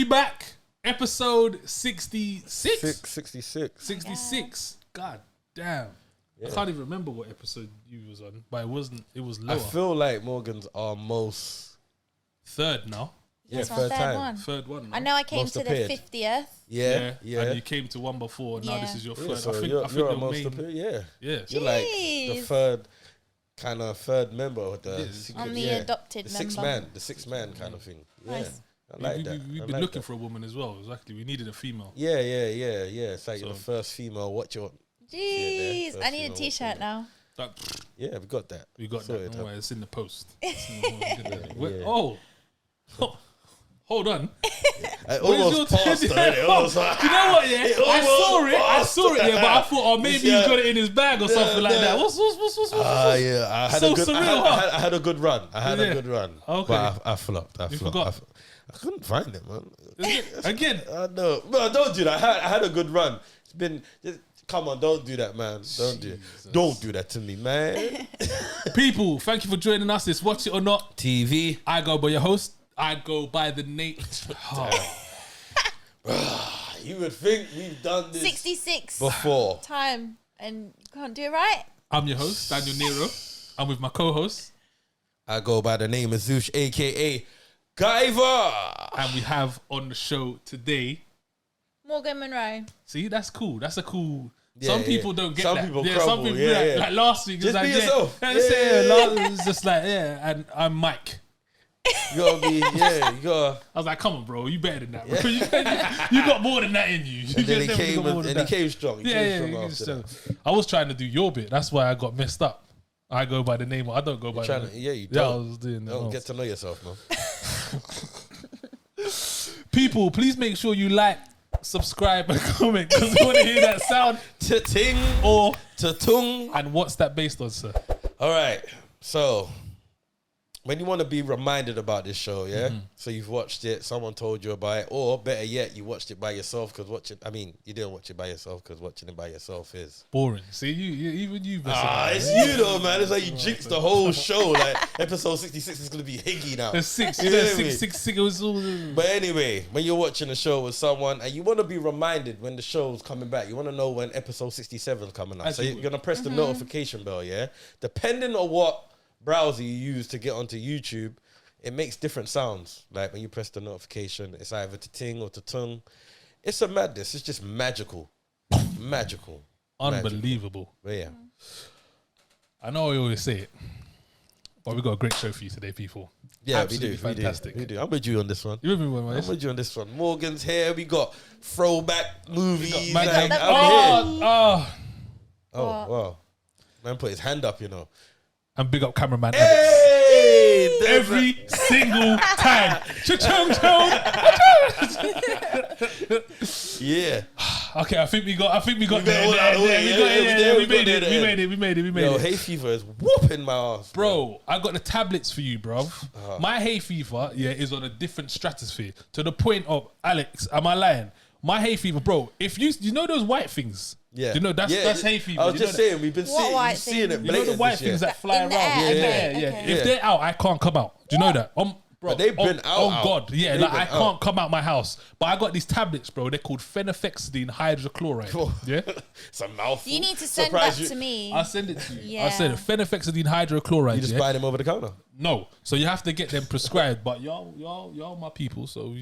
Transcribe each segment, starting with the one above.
We back. Episode 66. 66. God damn. Yeah. I can't even remember what episode you was on, but it was lower. I feel like Morgan's our most... Third now. Yeah, third time. One. Third one now. I know I came Most to appeared. the 50th. Yeah. And you came to one before, now this is your third. So I think you're the most main... appeared. Yeah. You're Jeez. like the third member of the secret, I'm the adopted the member. The sixth man kind of thing. Yeah. Nice. I like that. We've been looking for a woman as well. Exactly. We needed a female. Yeah. It's like you're the first female. What your... Jeez. I need a t-shirt now. Yeah, we got that. Don't worry, it's in the post. Yeah. Oh. Hold on. I almost passed already. You know what, yeah? I saw it, yeah, but I thought, maybe he's got it in his bag or something like that. What's yeah. I had so a good surreal, I had a good run. Okay. But I flopped. I forgot. I couldn't find it, man. Again. No, don't do that. I had a good run. It's been... Come on, don't do that, man. Don't do that to me, man. People, thank you for joining us. It's Watch It or Not TV. I go by your host. I go by the name. You would think we've done this 66 before. Time and you can't do it right. I'm your host, Daniel Nero. I'm with my co-host. I go by the name of Zeus, aka Guyver. And we have on the show today Morgan Munroe. See, that's cool. That's a cool. Yeah, some people don't get some that. People Some crumble. people like last week. Just like, be yourself. It's just like and I'm Mike. You gotta be, you gotta. I was like, come on, bro, you better than that, bro. You got more than that in you. And then he came strong. He came strong. I was trying to do your bit. That's why I got messed up. I go by the name. I don't go by the name. You don't. Yeah, I was doing that. Don't get to know yourself, man. People, please make sure you like, subscribe, and comment because we want to hear that sound. Ta-ting or ta-tung. And what's that based on, sir? All right. So, when you want to be reminded about this show, so you've watched it, someone told you about it, or better yet, you watched it by yourself because you didn't watch it by yourself because watching it by yourself is boring. See, even you. It's you though, man. It's like you jinxed the whole show. Like episode 66 is gonna be higgy now. There's six. But anyway, when you're watching a show with someone and you want to be reminded when the show's coming back, you want to know when episode 67 is coming up. So you're gonna press the notification bell. Yeah, depending on what browser you use to get onto YouTube, it makes different sounds. Like when you press the notification, it's either to ting or to tung. It's a madness. It's just magical. Unbelievable. But yeah. I know I always say it, but we got a great show for you today, people. Yeah, absolutely fantastic. We do. I'm with you on this one. You with me, man? I'm with you on this one. Morgan's here. We got throwback movies. Wow. Man put his hand up, you know. And big up cameraman Hey, every single time. Yeah. Okay, I think we got there. We made it. Yo, hay fever is whooping my ass, bro. I got the tablets for you, bruv. My hay fever, is on a different stratosphere to the point of Alex. Am I lying? My hay fever, bro. If you know those white things. Yeah, you know that's hay fever. I was just saying, we've been seeing it. You know the white things that fly around. Yeah. If they're out, I can't come out. Do you know that? Bro, but they've been out. Oh God, I can't come out my house. But I got these tablets, bro. They're called phenylphexidine hydrochloride. Yeah, it's a mouthful. You need to send that to me. I'll send it to you. Yeah. I said phenylphexidine hydrochloride. You just buy them over the counter. No, so you have to get them prescribed. But y'all my people, so.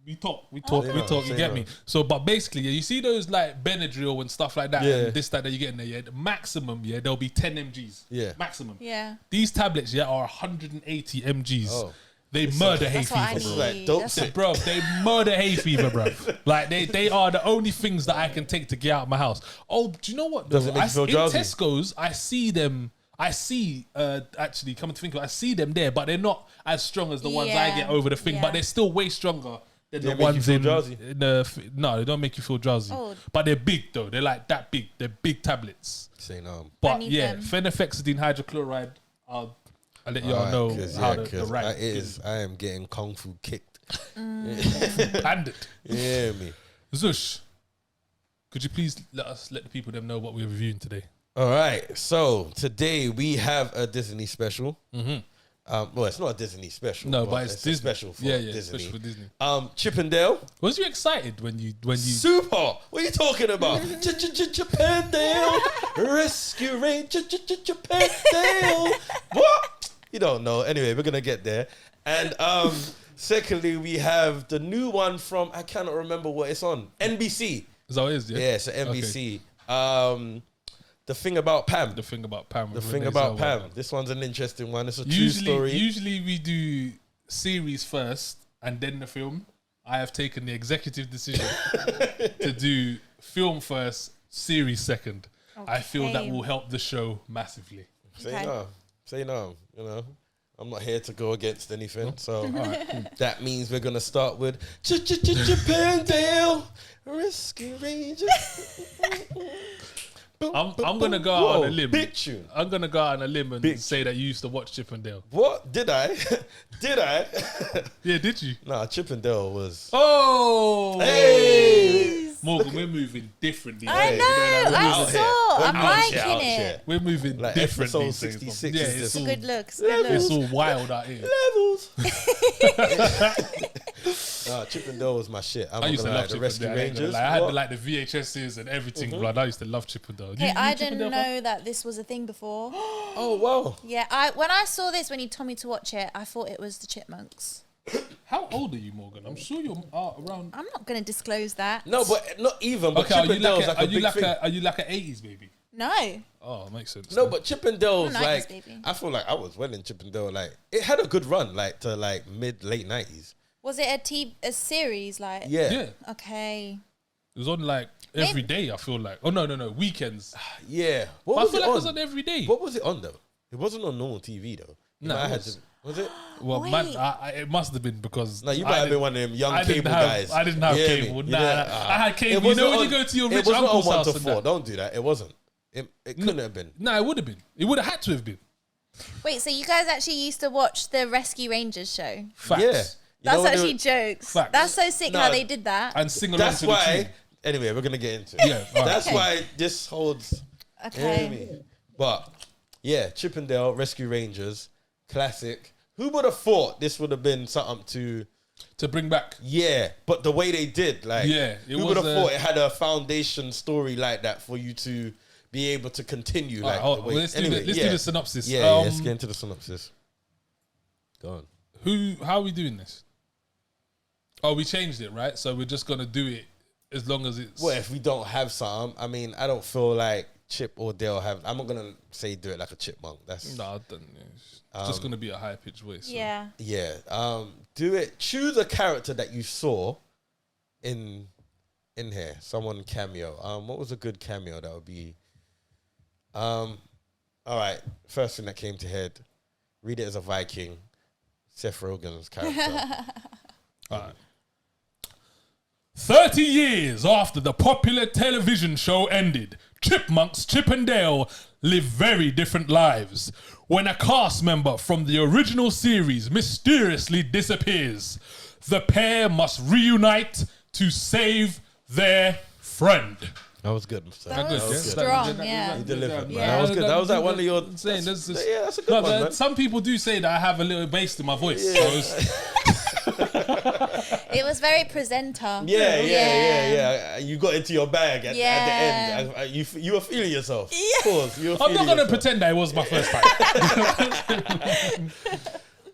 We talk. You get me. So, but basically, you see those like Benadryl and stuff like that, and this that you get in there. Yeah, the maximum, there'll be 10 mgs. Yeah, maximum. Yeah. These tablets, are 180 mgs. Oh. They murder hay fever, bro. Like dope bro. They murder hay fever, bro. Like they are the only things that I can take to get out of my house. Oh, do you know what? Does it make you feel drowsy? In Tesco's, I see them. Actually, come to think of it, I see them there, but they're not as strong as the ones I get over the thing. But they're still way stronger. They're the ones in the no, they don't make you feel drowsy. Oh. But they're big though. They're like that big. They're big tablets. But phenylphexidine hydrochloride. I'll let y'all know how the right is. I am getting kung fu kicked. Bandit. Yeah, me. Zush, could you please let the people know what we're reviewing today? All right. So today we have a Disney special. Well, it's not a Disney special. No, but it's a Disney. special for Disney. Special for Disney. Chip and Dale. Was you excited when you? Super. What are you talking about? Chip and Dale. Rescue Ranger. Chip and Dale. What? You don't know. Anyway, we're gonna get there. And secondly, we have the new one from, I cannot remember what it's on. NBC. Is that what it is? Yeah, it's NBC. Okay. The Thing About Pam. The Thing About Pam. The Thing About Pam. This one's an interesting one. It's a true story. Usually we do series first and then the film. I have taken the executive decision to do film first, series second. Okay. I feel that will help the show massively. Say no. You know, I'm not here to go against anything. So that means we're going to start with Japan Rescue Rangers. I'm gonna go out on a limb. Big tune. I'm gonna go out on a limb and say that you used to watch Chip and Dale. What? Did I? Did I? Yeah, did you? Nah, Chip and Dale was. Oh, hey, Morgan, we're moving differently. I know. I saw. I'm liking it. We're moving like differently. Episode 66. Yeah, it's all good looks. It's all wild out here. Levels. Chip and Dale was my shit. I used to love Chip and Dale. Rangers. I had the VHSs and everything. Blood. I used to love Chip and Dale. Hey, I didn't know that this was a thing before. Oh wow. Yeah, when I saw this, when you told me to watch it, I thought it was the Chipmunks. How old are you, Morgan? I'm sure you're around. I'm not going to disclose that. No, but not even. But Okay, Chip and Dale's like a big thing. Are you like an 80s baby? No. Oh, makes sense. No, but Chip and Dale's like, baby. I feel like I was well in Chip and Dale. Like it had a good run, like to like late 90s. Was it a series like? Yeah. Okay. It was on like every day. I feel like. Oh no, weekends. Yeah. I feel like it was on every day. What was it on though? It wasn't on normal TV though. No, was it? Well, man, it must have been because. No, you might have been one of them young cable guys. I didn't have cable. Nah, I had cable. You know when you go to your rich uncle's house. It was not on 1 to 4. Don't do that. It wasn't. It couldn't have been. No, it would have been. It would have had to have been. Wait, so you guys actually used to watch the Rescue Rangers show? Facts. Yeah. That's actually jokes. Facts. That's so sick how they did that. And sing along to the tune. Anyway, we're going to get into it. Yeah, that's why this holds. Okay. But yeah, Chip and Dale, Rescue Rangers, classic. Who would have thought this would have been something to bring back? Yeah, but the way they did, like, who would have thought it had a foundation story like that for you to be able to continue? Like, the way. Let's do the synopsis. Yeah, let's get into the synopsis. Go on. How are we doing this? Oh, we changed it, right? So we're just gonna do it as long as it's. Well, if we don't have some, I mean, I don't feel like Chip or Dale have. I'm not gonna say do it like a chipmunk. That's no, I don't. It's just gonna be a high pitched voice. So. Yeah. Yeah. Do it. Choose a character that you saw in here. Someone cameo. What was a good cameo that would be? All right. First thing that came to head. Read it as a Viking. Seth Rogen's character. All right. 30 years after the popular television show ended, chipmunks Chip and Dale live very different lives. When a cast member from the original series mysteriously disappears, the pair must reunite to save their friend. That was good. That was strong, yeah. You delivered, man. Yeah. That was good. That was like one of your... That's a good one, man. Some people do say that I have a little bass in my voice. Yeah. So it was very presenter. Yeah. You got into your bag at the end. You were feeling yourself. Yeah. Of course, I'm not going to pretend that it was my first time.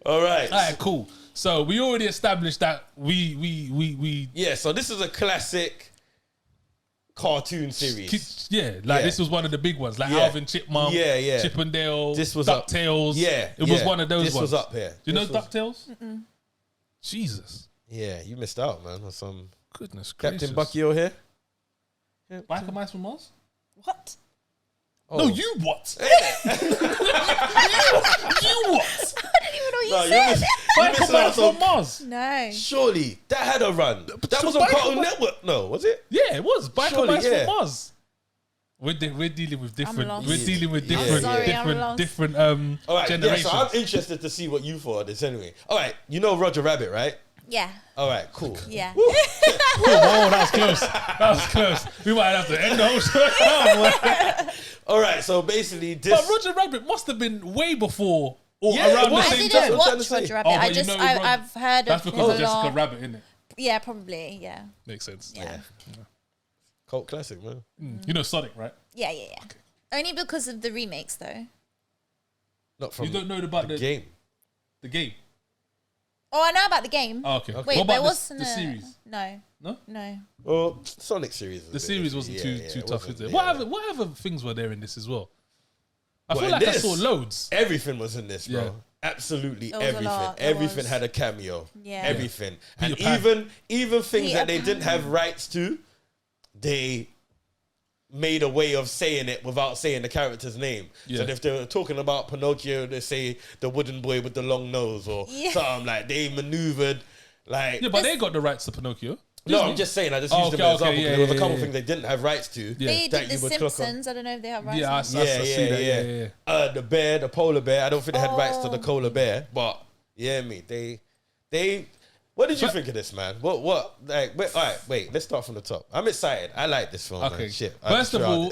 All right. All right, cool. So we already established that we Yeah, so this is a classic cartoon series. This was one of the big ones, like Alvin Chipmunk, Chip and Dale, this was DuckTales. It was one of those this ones. was up here. Do you know DuckTales? Jesus. Yeah, you missed out, man. On some goodness gracious. Captain Bucky over here. Michael Myers from Mars? What? Oh. No, you what? you what? I didn't even know you said. Michael Myers from Mars. No. Surely that had a run. That was on Cartoon Network. No, was it? Yeah, it was. Michael Myers from Mars. We're dealing with different. We're dealing with different all right, generations. So I'm interested to see what you thought of this anyway. All right, you know Roger Rabbit, right? Yeah. All right, cool. Yeah. Oh, that was close. That was close. We might have to end the whole show. All right, so basically this... But Roger Rabbit must have been way before Or around the I same didn't time? watch Roger Rabbit. Oh, I just I've heard that's of because of him a Jessica lot. Rabbit, isn't it? Yeah, probably. Yeah. Makes sense. Yeah. Cult classic, man. You know Sonic, right? Yeah. Only because of the remakes, though. Not from You don't know about the game. The game. Oh, I know about the game. Oh, okay. Wait, What but about it wasn't the series? No. No? No. Well, Sonic series. The series wasn't too tough, is it? Yeah. What other things were there in this as well? I Well, feel in like I this, saw loads. Everything was in this, bro. Yeah. Absolutely There was a everything. lot, there Everything was. had a cameo. Yeah. Everything. And Peter Pan. even things Peter that they didn't have rights to, they made a way of saying it without saying the character's name. Yeah. So if they were talking about Pinocchio, they say the wooden boy with the long nose or something like they maneuvered like. Yeah, but they got the rights to Pinocchio. No, Disney. I'm just saying. I just Oh, used them okay, as an example. yeah, There was a yeah, couple yeah. things they didn't have rights to. Yeah. They that did you The would click on. Simpsons. I don't know if they have rights. Yeah, I on see that. Yeah. The bear, the polar bear. I don't think they had rights to the polar bear, but yeah, they. What did you think of this, man? What? Like, all right, wait. Let's start from the top. I'm excited. I like this film. Okay. Man. Shit. First of all,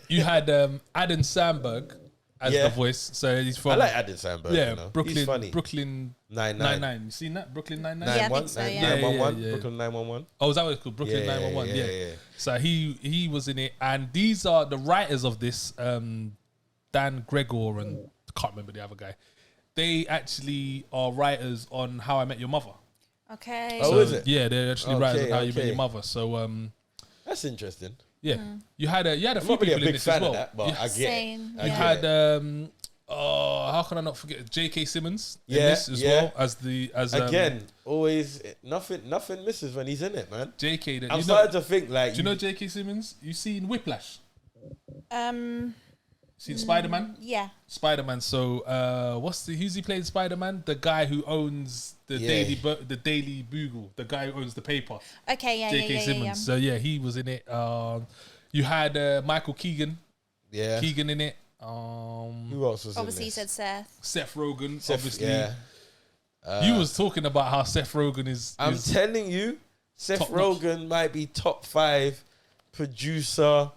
you had Adam Sandberg as the voice. So he's from. I like Adam Sandberg. Yeah, you know? Brooklyn. He's funny. Brooklyn Nine-Nine. 99. You seen that? Brooklyn 99. Yeah, I think so, yeah. 911. Yeah. Brooklyn 911. Oh, is that what it's called? Brooklyn Yeah, 911. yeah, Yeah. yeah. So he was in it, and these are the writers of this. Dan Gregor and I can't remember the other guy. They actually are writers on How I Met Your Mother. Okay. Oh, So, is it? Yeah, they're actually Okay, writers on How You Met okay. Your Mother. So That's interesting. yeah, you had a I'm few not really people a in big this fan as well. of that, but You- I get Same, it. I You yeah. get had it. how can I not forget J.K. Simmons in Yeah, this as yeah. well as Again, always nothing misses when he's in it, man. J.K. I'm starting to think like Do you know J.K. Simmons? You seen Whiplash? Um. Seen Spider-Man? Yeah. Spider-Man. So who's he playing Spider-Man? The guy who owns the Daily Bugle. The guy who owns the paper. Okay. Yeah. J.K. Yeah. Simmons. Yeah. So yeah, he was in it. You had Michael Keegan. Yeah. Keegan in it. Who else was Obviously, in you this? said Seth. Seth Rogen. Seth, obviously. Yeah. You was talking about how Seth Rogen is. I'm telling you, Seth top notch. Rogen might be top 5 producer,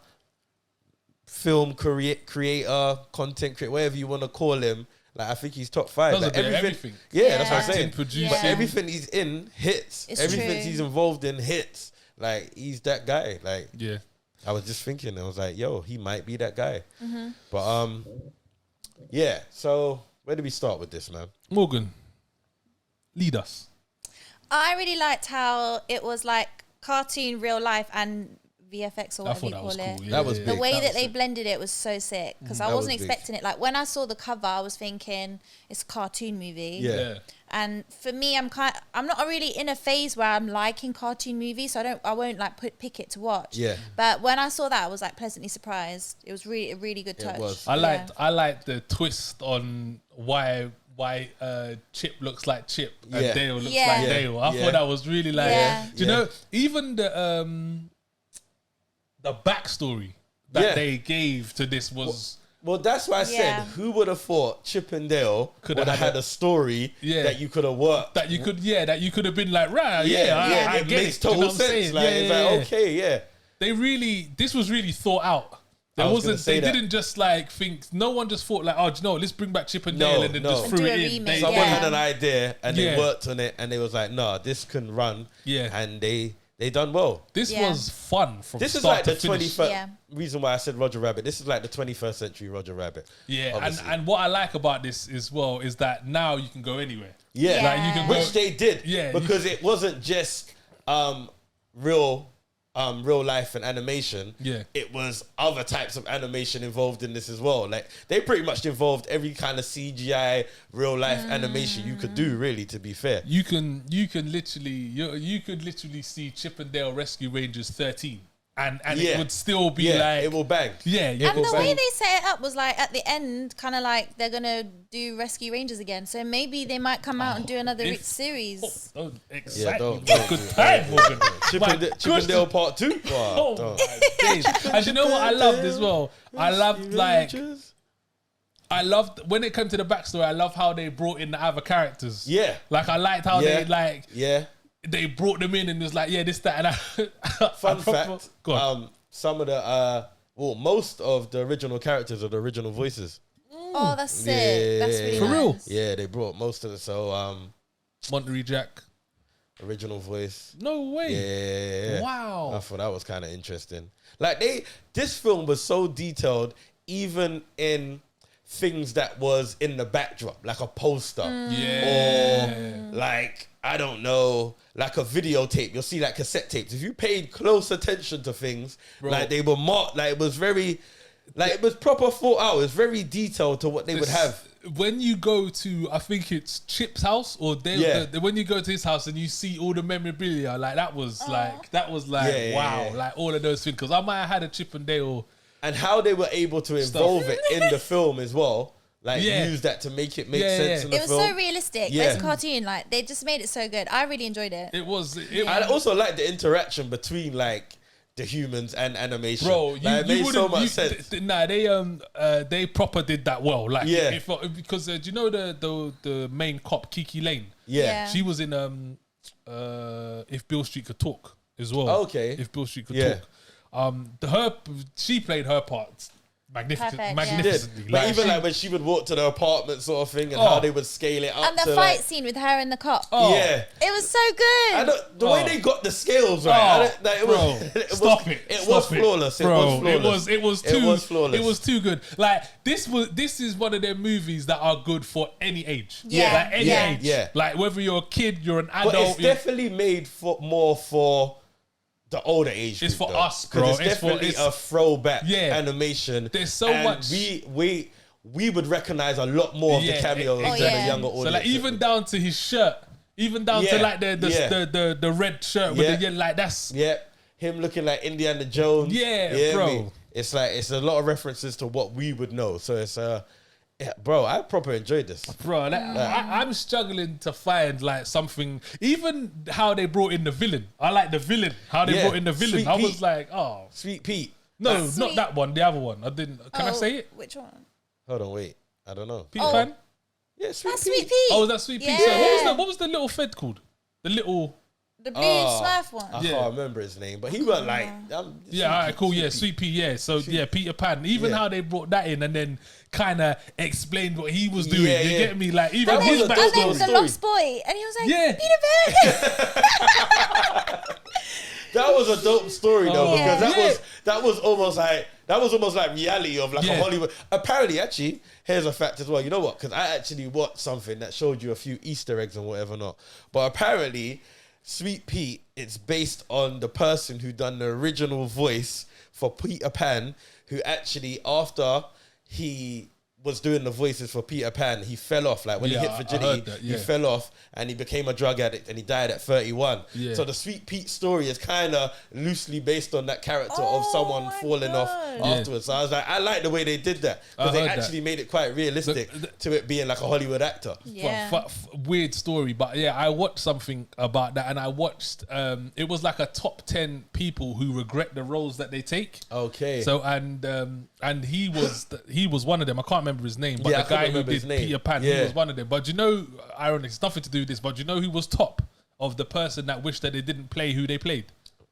film creator, content creator, whatever you want to call him. Like I think he's top 5. Does a Like, bit of everything. Yeah, that's what I'm Acting, saying. producing. But everything he's in hits. It's Everything true. he's involved in hits. Like he's that guy. Like Yeah. I was just thinking, I was like, yo, he might be that guy. Mm-hmm. But yeah. So where do we start with this, man? Morgan, lead us. I really liked how it was like cartoon, real life, and VFX or I whatever thought you that call was it. cool. Yeah, That was yeah, The big. way That that was they sick. blended it was so sick because I That was wasn't big. expecting it. Like when I saw the cover, I was thinking it's a cartoon movie. Yeah. And for me, I'm not really in a phase where I'm liking cartoon movies, so I won't like pick it to watch. Yeah. But when I saw that, I was like pleasantly surprised. It was really a really good touch. was. I Yeah. liked the twist on why Chip looks like Chip and Yeah. Dale looks Yeah. like Yeah. Dale. I Yeah. thought that was really like. Yeah. Do you know even the backstory that they gave to this was. Well, that's why I said, Yeah. who would have thought Chip and Dale Could would have have had had a story Yeah. that you could have worked? That you could have been like, right, I it get makes it. Do you know total what I'm sense. saying? Like, it's like, okay, yeah. This was really thought out. There I was gonna wasn't. say They that. didn't just like think. No one just thought like, oh, do you know, let's bring back Chip and Dale and then just no. threw And do it a in. remake, Someone Yeah. had an idea and Yeah. they worked on it and they was like, nah, this can run. Yeah. And they done well. This Yeah. was fun from This is start like the to finish. 21st Yeah. reason why I said Roger Rabbit. This is like the 21st century Roger Rabbit. Yeah, obviously. and what I like about this as well is that now you can go anywhere. Yeah. Like you can Which go. they did. Yeah, Because it wasn't just real life and animation. Yeah. It was other types of animation involved in this as well. Like they pretty much involved every kind of CGI real life animation you could do, really, to be fair. You could literally see Chip and Dale Rescue Rangers 13, and Yeah. it would still be Yeah, like it will bang. yeah. And the Go way back. they set it up was like at the end, kind of like they're gonna do Rescue Rangers again. So maybe they might come out and do another if- series. Don't Yeah, excite don't- me. don't Good do it. time, Morgan. Chip My and Dale goodness. Part 2. Oh Don't. my days. And you know what I loved as well? I loved when it came to the backstory. I love how they brought in the other characters. Yeah. Like I liked how Yeah. they brought them in and it was like, yeah, this, that, and that. Fun fact, Go on. some of the most of the original characters are the original voices. Oh, that's sick. That's really For real? Yeah, they brought most of it. So, Monterey Jack. Original voice. No way. Yeah. Wow. I thought that was kind of interesting. Like this film was so detailed, even in things that was in the backdrop, like a poster. Or like, I don't know, like a videotape. You'll see like cassette tapes. If you paid close attention to things, like they were marked, like it was very, like it was proper thought out. It was very detailed to what they would have. When you go to, I think it's Chip's house, or when you go to his house and you see all the memorabilia, like that was like wow, like all of those things. Because I might have had a Chip and Dale. And how they were able to involve it in the film as well. Like, use that to make it make sense in the film. It was so realistic. But it's a cartoon. Like, they just made it so good. I really enjoyed it. I also like the interaction between, like, the humans and animation. Bro, it made so much sense. They proper did that well. Like, because do you know the main cop, Kiki Lane? Yeah. She was in If Beale Street Could Talk as well. Okay. If Beale Street Could Talk. She played her part magnificently. But even like when she would walk to the apartment sort of thing, and how they would scale it up. And the fight scene with her and the cop. Yeah. It was so good. The way they got the scales right. It was flawless. It was too good. Like this is one of them movies that are good for any age. Yeah. Like any age. Yeah. Like whether you're a kid, you're an adult. But it's definitely made more for the older age It's group, for though. us, bro. It's definitely a throwback animation. There's so much. We would recognize a lot more of the cameos than the younger audience. So like even down to his shirt, even down to like the red shirt with the like that's him looking like Indiana Jones. Bro. It's like it's a lot of references to what we would know. So it's bro, I proper enjoyed this. Bro, I'm struggling to find like something. Even how they brought in the villain. I like the villain. How they brought in the villain. Sweet I Pete. was like, oh, Sweet Pete. No, not that one. The other one. I didn't. Can I say it? Which one? Hold on, wait. I don't know. Peter Pan. Yeah, Sweet That's Pete. Sweet Pete. Oh, was that Sweet Pete? Yeah. So what was the little fed called? The little. The blue Smurf one. I can't remember his name, but he was like, alright, cool. Sweet Pea. Yeah, so Peter Pan. Even how they brought that in and then kind of explained what he was doing. You get me? Like even his backstory. And then the lost boy, and he was like, Peter Pan. That was a dope story though, because that was almost like reality of like a Hollywood. Apparently, actually, here's a fact as well. You know what? Because I actually watched something that showed you a few Easter eggs and whatever not. But apparently, Sweet Pete, it's based on the person who done the original voice for Peter Pan, who actually after he was doing the voices for Peter Pan, he fell off. Like when he hit virginity, he fell off and he became a drug addict and he died at 31. So the Sweet Pete story is kind of loosely based on that character of someone falling off afterwards. So I was like, I like the way they did that because they actually made it quite realistic to it being like a Hollywood actor. Weird story, but I watched something about that and I watched, it was like a top 10 people who regret the roles that they take. Okay. So, and he was one of them. I can't remember his name, but the guy who did Peter Pan, he was one of them. But you know, ironic, it's nothing to do with this, but you know who was top of the person that wished that they didn't play who they played?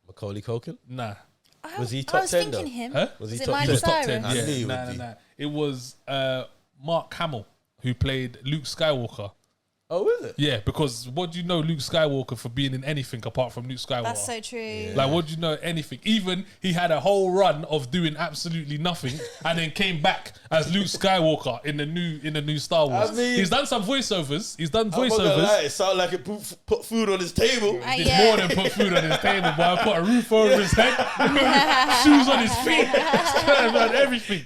Macaulay Culkin? Nah. Was he top 10 though? I was thinking him. Huh? Was he He was top 10. I knew he Yeah. would be. Nah. It was Mark Hamill who played Luke Skywalker. Oh, is it? Yeah, because what do you know Luke Skywalker for being in anything apart from Luke Skywalker? That's so true. Yeah. Like, what do you know anything? Even he had a whole run of doing absolutely nothing, and then came back as Luke Skywalker in the new Star Wars. I mean, he's done some voiceovers. I'm not gonna lie, it sounded like it put food on his table. It's more than put food on his table, but I put a roof over his head, shoes on his feet, and everything.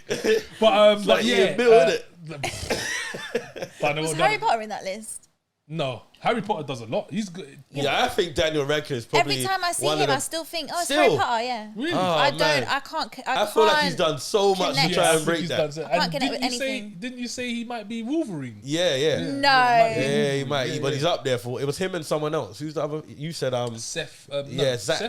But like was Harry Potter in that list? No, Harry Potter does a lot. He's good. Yeah, I think Daniel Radcliffe is probably. Every time I see him, I still think, it's Harry Potter. Yeah, really. I can't. I feel like he's done so much to try and break that. I can't connect with anything. Didn't you say he might be Wolverine? Yeah. No. Yeah, he might. But he's up there for. It was him and someone else. Who's the other? You said Seth.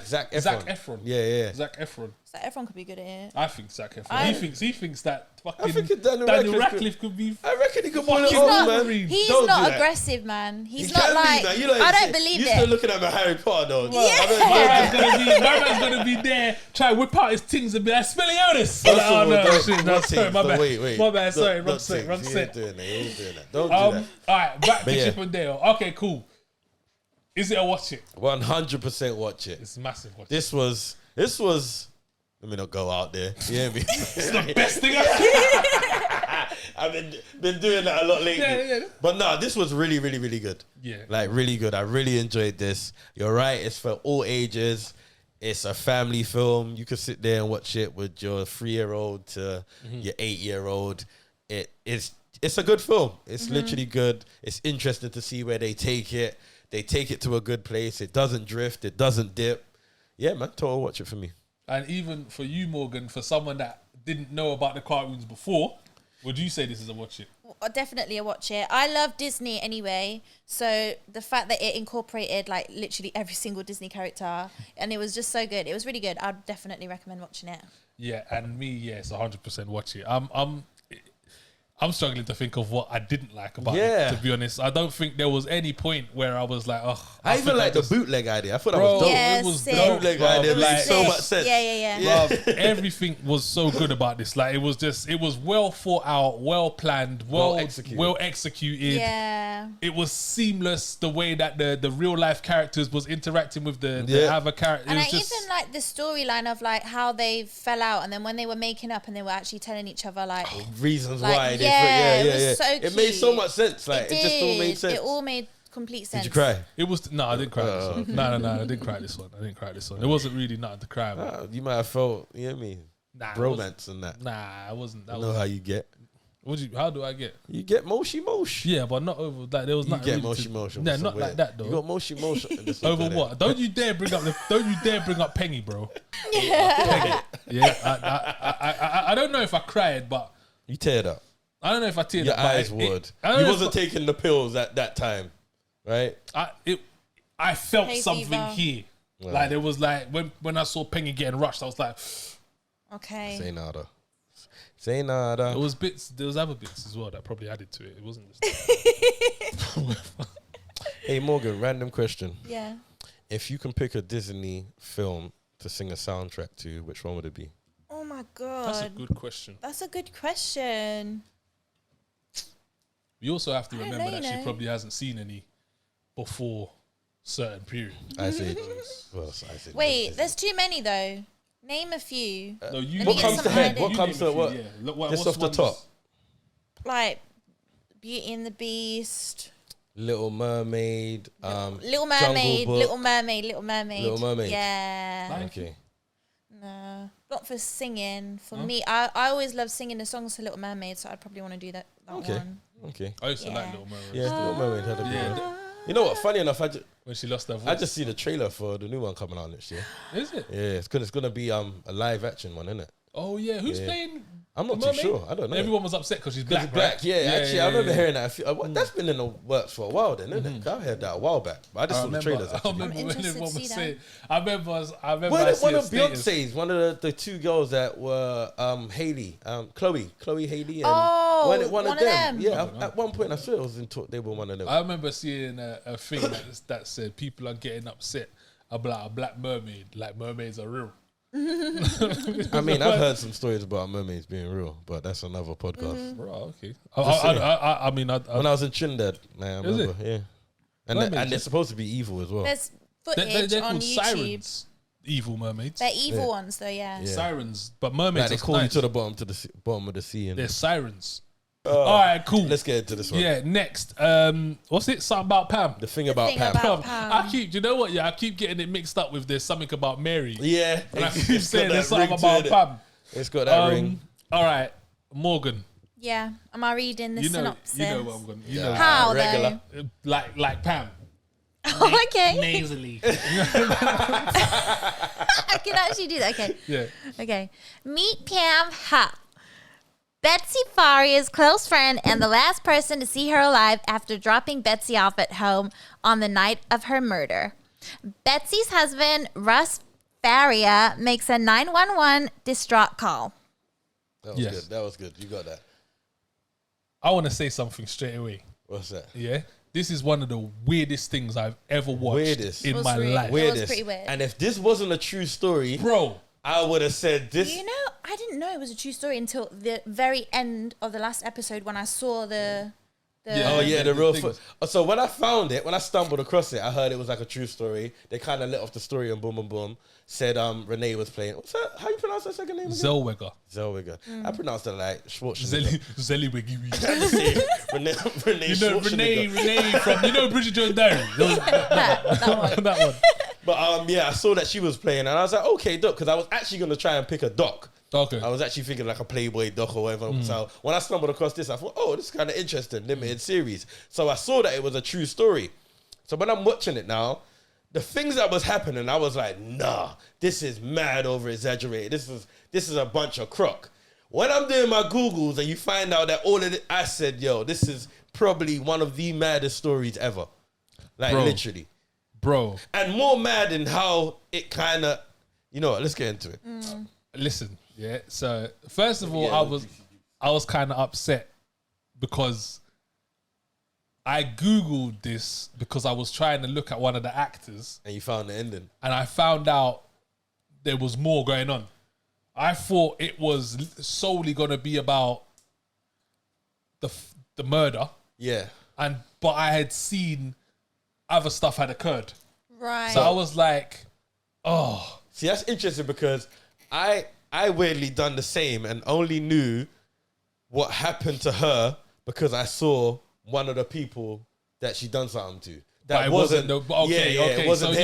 Zac Efron. Zac Efron. Yeah. Zac Efron. Zac Efron could be good at it. I think Zac Efron. He thinks that fucking I think Daniel Radcliffe could be. I reckon reckon he could pull it off, man? He's Don't not do that. aggressive, man. He's He not can like, be, man. You know, I don't believe You're it. still looking at my Harry Potter, though. My man's gonna be there, try to whip out his things and be like, Speliotis. Oh no, shit, no, sorry, my bad. Wait. My bad, sorry, wrong set. He ain't doing that. Don't do that. All right, back to Chip and Dale. Okay, cool. Is it a watch it? 100% watch it. It's massive. Watch This was. Let me not go out there. You hear me? It's the best thing I've been doing that a lot lately. Yeah. But no, this was really, really, really good. Yeah. Like, really good. I really enjoyed this. You're right. It's for all ages. It's a family film. You could sit there and watch it with your 3-year-old to your 8-year-old. It's a good film. It's literally good. It's interesting to see where they take it. They take it to a good place. It doesn't drift. It doesn't dip. Yeah, man. Total watch it for me. And even for you, Morgan, for someone that didn't know about the cartoons before, would you say this is a watch it? Definitely a watch it. I love Disney anyway, so the fact that it incorporated like literally every single Disney character, and it was just so good. It was really good. I'd definitely recommend watching it. Yeah, and me, yes, 100% watch it. I'm struggling to think of what I didn't like about it, to be honest. I don't think there was any point where I was like, oh. I even like the bootleg idea. I thought that Bro, was dope. Yeah, it was sick. dope. Bootleg bruv. idea Like, makes so much sense. Yeah. bruv, everything was so good about this. Like, it was well thought out, well planned, well executed. Yeah. It was seamless the way that the real life characters was interacting with the other characters. And I even like the storyline of like how they fell out, and then when they were making up and they were actually telling each other like reasons like, why. it was so It made so cute. much sense. Like it just all made sense. It all made complete sense. Did you cry? It was I didn't cry this one. No, I didn't cry this one. It wasn't really nothing to cry about. You might have felt, you know what I mean? Bromance and that. Nah, I wasn't. I know how you get. How do I get? You get moshi. Yeah, but not over like there was You nothing. get moshi. Yeah, not like that though. You got moshi. Over what? Don't you dare bring up Penny, bro. Penny. Yeah, I don't know if I cried, but you teared up. I don't know if I teared Your up. eyes would. You wasn't taking the pills at that time, right? I felt Hey, something fever. here. Right. Like there was like when I saw Penny getting rushed, I was like, Okay. Say nada. there was bits. There was other bits as well that probably added to it. It wasn't just. Hey Morgan, random question. Yeah. If you can pick a Disney film to sing a soundtrack to, which one would it be? Oh my god. That's a good question. That's a good question. You also have to I don't remember know, that you she know. probably hasn't seen any before certain period. I say. I say. Wait, there's too many though. Name a few. No, you. What me comes get to some head? ideas. What You comes name a to few, what? yeah. Look, Just what's off the ones- top. Like Beauty and the Beast. Little Mermaid. Little Mermaid. Book. Little Mermaid. Little Mermaid. Little Mermaid. Yeah. Okay. No. Not for singing. For me, I always love singing the songs to Little Mermaid, so I'd probably want to do that Okay. one. Okay. I used to like Yeah. Little Mermaid. Yeah, Little Mermaid had a good Yeah. one. You know what? Funny enough, When she lost her voice. I just see the trailer for the new one coming out next year. Is it? Yeah, it's gonna be a live action one, isn't it? Oh yeah. Who's Yeah. playing? I'm not the too mermaid? sure. I don't know. Everyone was upset because she's black. Black, right? yeah. Actually, I remember yeah. hearing that. That's been in the works for a while, then, isn't it? I heard that a while back, but I just saw the trailers. I Actually. remember I'm when interested everyone to was see saying. I remember. One of Beyonce's, one of the two girls that were Hailey, Chloe Hailey, and Oh, one of them. Yeah, Oh, no. at one point I swear it was in talk. They were one of them. I remember seeing a thing that said people are getting upset about a black mermaid. Like mermaids are real. I mean, I've heard some stories about mermaids being real, but that's another podcast. Bro, okay. saying. I mean, When I was in Trinidad, man, I Is remember, yeah. And Mermaids, they're supposed to be evil as well. There's footage they're on called YouTube. sirens. Evil mermaids. They're evil Yeah. ones though, yeah. Yeah. Sirens, but mermaids. Like they are call you nice. to the bottom of the sea. And They're sirens. All right, cool. Let's get into this one. Yeah, next. What's it? Something about Pam. The thing about Thing Pam. About Pam. Pam. You know what? Yeah, I keep getting it mixed up with there's something about Mary. Yeah, And I it's keep got saying that there's something ring to about it. Pam. It's got that ring. All right, Morgan. Yeah. Am I reading the You know synopsis? what I'm going. You Yeah. know, How Regular. though? like Pam. Oh, okay. Nasally. I can actually do that. Okay. Yeah. Okay. Meet Pam Hupp, Betsy Faria's close friend and the last person to see her alive after dropping Betsy off at home on the night of her murder. Betsy's husband, Russ Faria, makes a 911 distraught call. That was Yes. good. That was good. You got that. I want to say something straight away. What's that? Yeah. This is one of the weirdest things I've ever watched in my life. It was pretty weird. And if this wasn't a true story, bro, I would have said this. You know, I didn't know it was a true story until the very end of the last episode when I saw the real. So when I found it, when I stumbled across it, I heard it was like a true story. They kind of let off the story and boom, boom, boom. Said Renee was playing. What's that? How you pronounce that second name again? Zellweger. I pronounced it like Schwarzenegger. Zellweger. Renee from Bridget Jones' Diary. That one. But I saw that she was playing, and I was like, okay, doc, because I was actually gonna try and pick a doc. Okay. I was actually thinking like a Playboy doc or whatever. So when I stumbled across this, I thought, oh, this is kind of interesting, limited series. So I saw that it was a true story. So when I'm watching it now, the things that was happening, I was like, nah, this is mad over exaggerated. This is a bunch of crock. When I'm doing my Googles and you find out that all of it, I said, yo, this is probably one of the maddest stories ever. Like literally. Bro. And more mad in how it kind of, you know what, let's get into it. Listen, yeah. So first of all, I was kind of upset because I Googled this because I was trying to look at one of the actors. And you found the ending. And I found out there was more going on. I thought it was solely going to be about the murder. Yeah. But I had seen other stuff had occurred. Right. So I was like, oh. See, that's interesting because I weirdly done the same and only knew what happened to her because I saw one of the people that she done something to. That wasn't okay. It wasn't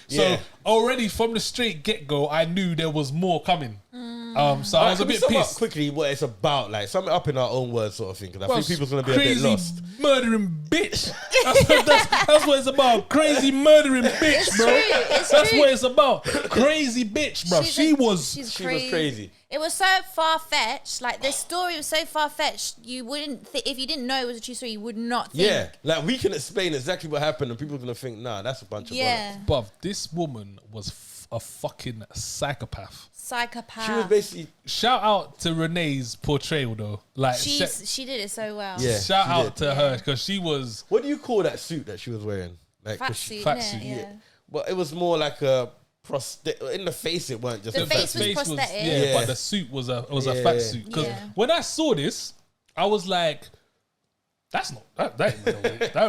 so already from the straight get go, I knew there was more coming. So I was a bit pissed. Quickly, what it's about, like sum it up in our own words, sort of thing. Because I think people's gonna be a bit lost. Murdering bitch. That's what it's about. Crazy murdering bitch, bro. That's what it's about. Crazy bitch, bro. She was crazy. It was so far-fetched. Like, the story was so far-fetched, you wouldn't if you didn't know it was a true story, you would not think. Yeah, like, we can explain exactly what happened and people are going to think, nah, that's a bunch of bollocks. Bruv, this woman was a fucking psychopath. She was basically... Shout out to Renee's portrayal, though. Like, she did it so well. Yeah, shout out to her, because she was... What do you call that suit that she was wearing? Like, fat suit, yeah. Well, it was more like a... in the face, it weren't just the face was prosthetic. But the suit was a fat suit. Because when I saw this, I was like, "That's not that ain't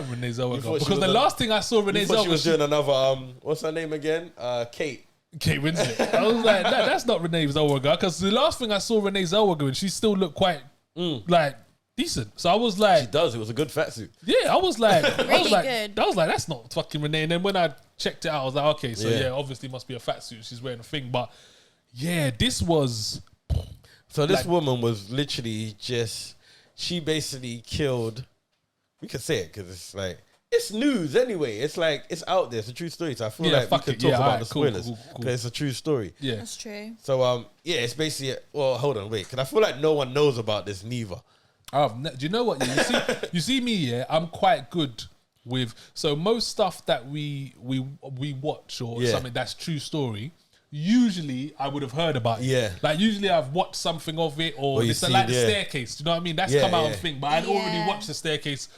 Renee Zellweger." Because the last thing I saw Renee Zellweger, she was doing another what's her name again? Kate Winslet. I was like, that's not Renee Zellweger. Because the last thing I saw Renee Zellweger in, she still looked quite like decent. So I was like, she does. It was a good fat suit. Yeah, I was like, really good. I was like, that's not fucking Renee. And then when I checked it out, I was like, okay, so obviously must be a fat suit. She's wearing a thing, but this was. So this woman was literally she basically killed. We can say it because it's like it's news anyway. It's like it's out there. It's a true story. So I feel like we can talk about the spoilers because it's a true story. Yeah, that's true. So it's basically. Well, hold on, wait, because I feel like no one knows about this neither. Do you know what? You see me, yeah. I'm quite good with most stuff that we watch or something that's true story. Usually, I would have heard about it. Yeah, like usually I've watched something of it, or it's like the Staircase. Do you know what I mean? That's come out of thing, but I'd already watched the Staircase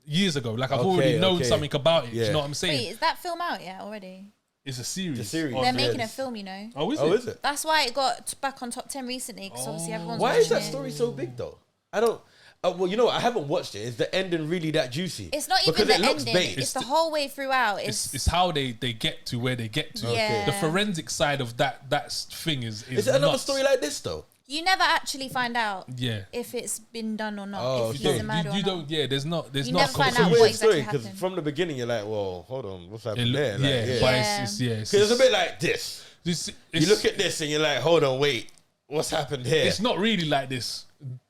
years ago. Like I've already known something about it. Do you know what I'm saying? Wait, is that film out yet already? It's a series. They're making a film, you know. Oh, is it? That's why it got back on top 10 recently. Because obviously everyone's. Why is that story so big though? I don't. Well, you know what? I haven't watched it. Is the ending really that juicy? It's not even the ending. It's the whole way throughout. It's how they get to where they get to. Yeah. The forensic side of that thing is it another story like this though? You never actually find out. Yeah. If it's been done or not. Oh, if he's a murderer or don't. Yeah. There's not. You never find out what exactly happened. Because from the beginning you're like, well, hold on, what's happening there? Like, Because it's a bit like this. You look at this and you're like, hold on, wait, what's happened here? It's not really like this.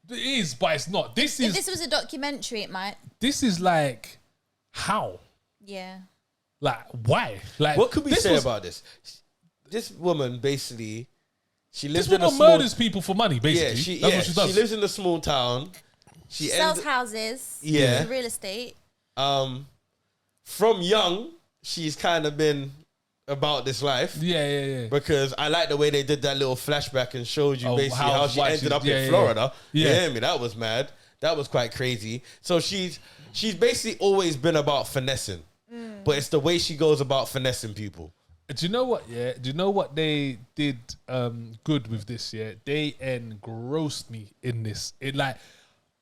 It is, but it's not. If this was a documentary, it might. This is like, how? Yeah. Like, why? Like, what could we say about this? This woman basically, she lives in a small... murders people for money, basically. Yeah, that's what she does. She lives in a small town. She sells houses. Yeah. Real estate. From young, she's kind of been about this life. Yeah. Because I like the way they did that little flashback and showed you basically how she ended up in Florida. Yeah. You hear me? That was mad. That was quite crazy. So she's basically always been about finessing, but it's the way she goes about finessing people. Do you know what? Yeah. Do you know what they did good with this? Yeah, they engrossed me in this.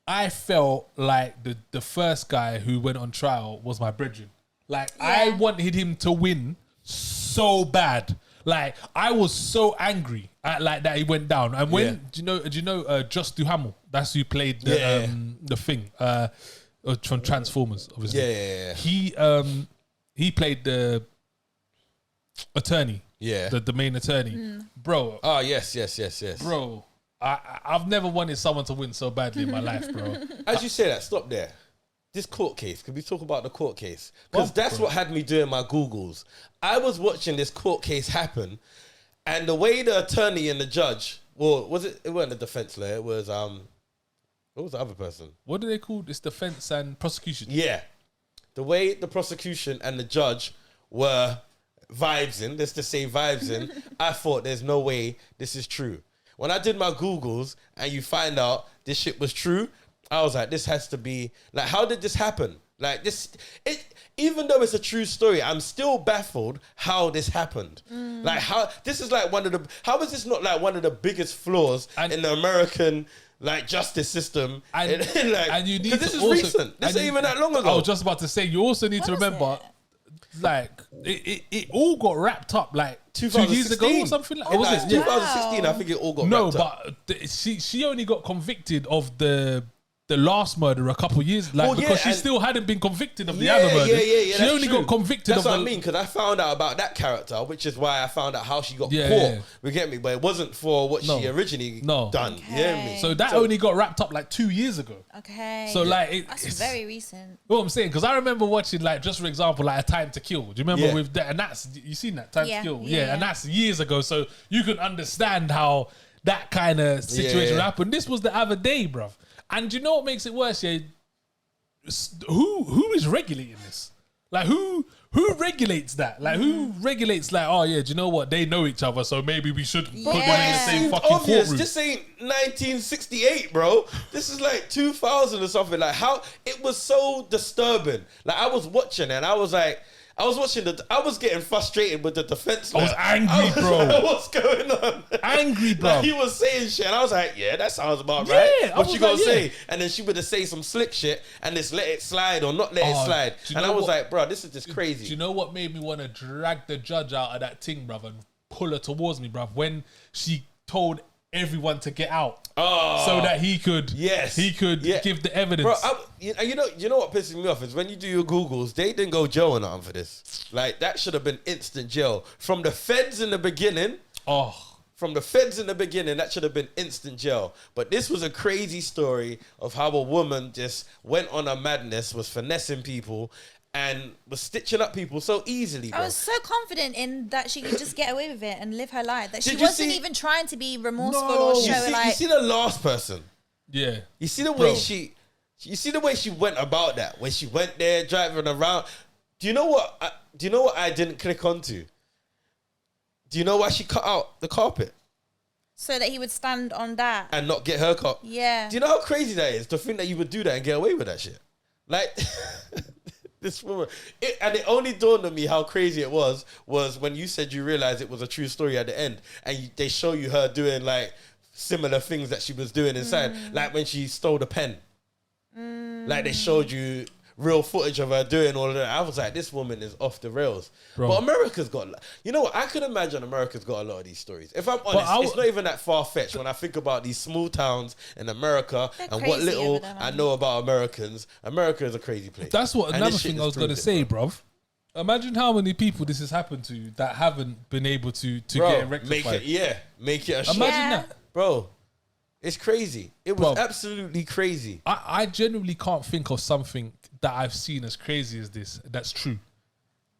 I felt like the first guy who went on trial was my brethren. Like I wanted him to win so bad. Like I was so angry at like that he went down. And when do you know Just Duhamel? That's who played the thing from Transformers, obviously. Yeah. He played the attorney. Yeah. The main attorney. Bro. Oh yes. Bro. I've never wanted someone to win so badly in my life, bro. As you say that, stop there. This court case, can we talk about the court case? Because that's what had me doing my Googles. I was watching this court case happen, and the way the attorney and the judge, well, it wasn't the defense lawyer, it was, what was the other person? What do they call this? Defense and prosecution? Yeah. The way the prosecution and the judge were vibes in, let's just say vibes in, I thought there's no way this is true. When I did my Googles and you find out this shit was true, I was like, this has to be, like, how did this happen? Like, even though it's a true story, I'm still baffled how this happened. Like, how is this not like one of the biggest flaws in the American, like, justice system? And you need to this is also, recent. This ain't even that long ago. I was just about to say, you also need to remember, like, it all got wrapped up, like, 2 years ago or something. Like, was it 2016? I think it all got wrapped up. No, but she only got convicted of the last murder a couple of years, because she still hadn't been convicted of the other murder. She only got convicted. That's what I mean, because I found out about that character, which is why I found out how she got caught. You get me? But it wasn't for what she originally done. Okay. You get me? So that only got wrapped up like 2 years ago. Okay. So like it's very recent. What I'm saying, because I remember watching, like, just for example, like A Time to Kill. Do you remember with that? And that's, you seen that Time to Kill? Yeah, and that's years ago. So you can understand how that kind of situation happened. This was the other day, bruv. And do you know what makes it worse? Yeah, who is regulating this? Like, who regulates that? Like, who regulates, like, oh yeah, do you know what? They know each other, so maybe we should put them in the same fucking courtroom. This ain't 1968, bro. This is like 2000 or something. Like, how it was so disturbing. Like, I was watching and I was like, I was getting frustrated with the defense lawyer. I was angry, bro. Like, what's going on? Angry, bro. Like, he was saying shit, and I was like, yeah, that sounds about right. What you gonna say? And then she would have say some slick shit and just let it slide or not let it slide. And I was like, bro, this is just crazy. Do you know what made me want to drag the judge out of that thing, bruv, and pull her towards me, bruv? When she told everyone to get out, so that he could give the evidence. Bro, you know what pisses me off is when you do your Googles, they didn't go jail or nothing for this. Like, that should have been instant jail from the feds in the beginning. That should have been instant jail. But this was a crazy story of how a woman just went on a madness, was finessing people, and was stitching up people so easily, bro. I was so confident in that she could just get away with it and live her life. That she wasn't even trying to be remorseful or show you see the last person. Yeah. You see the way she went about that. When she went there driving around. Do you know what I didn't click onto? Do you know why she cut out the carpet? So that he would stand on that and not get her cut. Yeah. Do you know how crazy that is to think that you would do that and get away with that shit? Like, this woman, and it only dawned on me how crazy it was when you said you realized it was a true story at the end, and they show you her doing like similar things that she was doing inside, like when she stole the pen. Like, they showed you real footage of her doing all of that. I was like, this woman is off the rails. Bro. But America's got, you know what? I could imagine America's got a lot of these stories. If I'm honest, it's not even that far-fetched when I think about these small towns in America and what little I know about Americans. America is a crazy place. That's what another thing I was going to say, bruv. Imagine how many people this has happened to that haven't been able to get it rectified. Make it a shit. Imagine that. Bro. It's crazy. It was absolutely crazy. I genuinely can't think of something that I've seen as crazy as this that's true.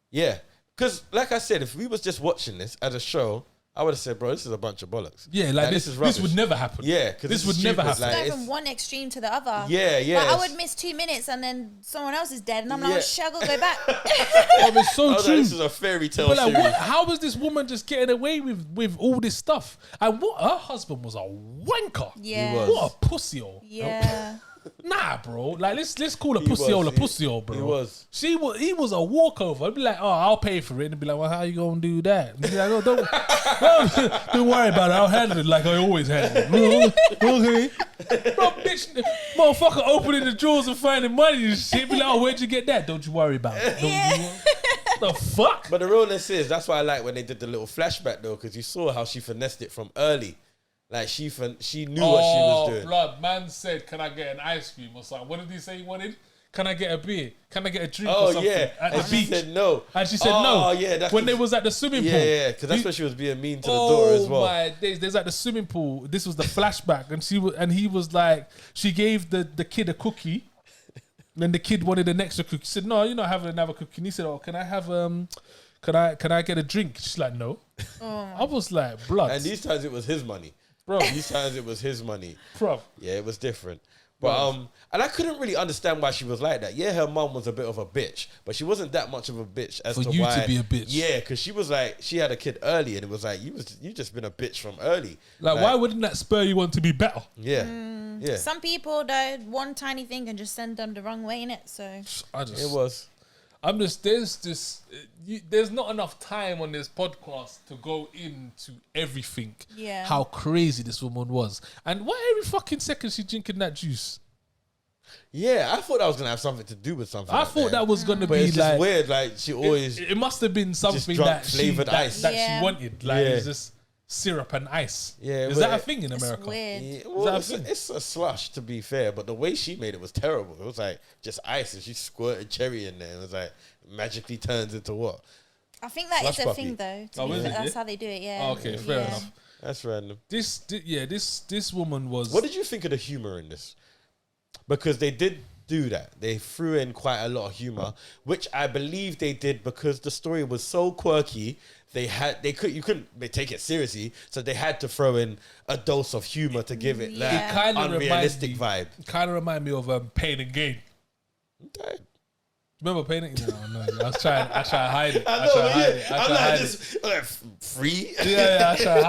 Yeah. Because, like I said, if we was just watching this as a show, I would have said, bro, this is a bunch of bollocks. Yeah, like this would never happen. Yeah, because this would never happen. Like, from one extreme to the other. Yeah. Like, I would miss 2 minutes and then someone else is dead and I'm like, shit, I gotta go back. It's so true. Like, this is a fairy tale but like, series. how was this woman just getting away with all this stuff? And her husband was a wanker. Yeah. What a pussy. Yeah. Nah, bro. Like let's call a pussy-hole a pussy-hole, bro. He was. He was a walkover. I'd be like, oh, I'll pay for it. And be like, well, how you gonna do that? And be like, oh, don't worry about it. I'll handle it like I always handle it. Okay. Bro, bitch, motherfucker opening the drawers and finding money and shit. Be like, oh, where'd you get that? Don't you worry about it. The fuck? But the realness is, that's why I like when they did the little flashback though, because you saw how she finessed it from early. Like she knew what she was doing. Blood, man said, can I get an ice cream or something? What did he say he wanted? Can I get a beer? Can I get a drink or something? Yeah. At and the she beach. said no. And she said no. Oh, yeah. That's when they was at the swimming pool. Yeah, because that's when she was being mean to the daughter as well. Oh my days. There's at the swimming pool. This was the flashback. And he was like, she gave the kid a cookie. And the kid wanted an extra cookie. She said, no, you're not having another cookie. And he said, oh, can I have can I get a drink? She's like, no. I was like, blood. And these times it was his money. Bro. These times it was his money. Bro. Yeah, it was different. But and I couldn't really understand why she was like that. Yeah, her mum was a bit of a bitch, but she wasn't that much of a bitch as For to you why. to be a bitch. Yeah, because she was like, she had a kid early, and it was like you just been a bitch from early. Like why wouldn't that spur you on to be better? Yeah, yeah. Some people, though, one tiny thing can just send them the wrong way, innit? So It was. I'm just there's not enough time on this podcast to go into everything. Yeah. How crazy this woman was, and why every fucking second she drinking that juice. Yeah, I thought that was gonna have something to do with something. I thought that was gonna but be it's just like weird. Like she always. It must have been something drunk that flavoured ice. that Yeah. she wanted. Like it's just syrup and ice. Yeah, is but that a thing in it's America? weird. Yeah, well, Is that a thing? it's a slush to be fair, but the way she made it was terrible. It was like just ice, and she squirted cherry in there. It was like magically turns into what? I think that Slush is a puppy. thing, though. Oh, is it? That's how they do it, yeah. Oh, okay, fair Yeah. enough. That's random. This woman was. What did you think of the humor in this? Because they did do that. They threw in quite a lot of humor, which I believe they did because the story was so quirky. You couldn't take it seriously, so they had to throw in a dose of humor to give it that Yeah. It kind of unrealistic vibe. Kind of remind me of Pain and Gain. Okay. Remember Pain and Gain? No, I try to hide it. I know, I'm like just free. Yeah, I try to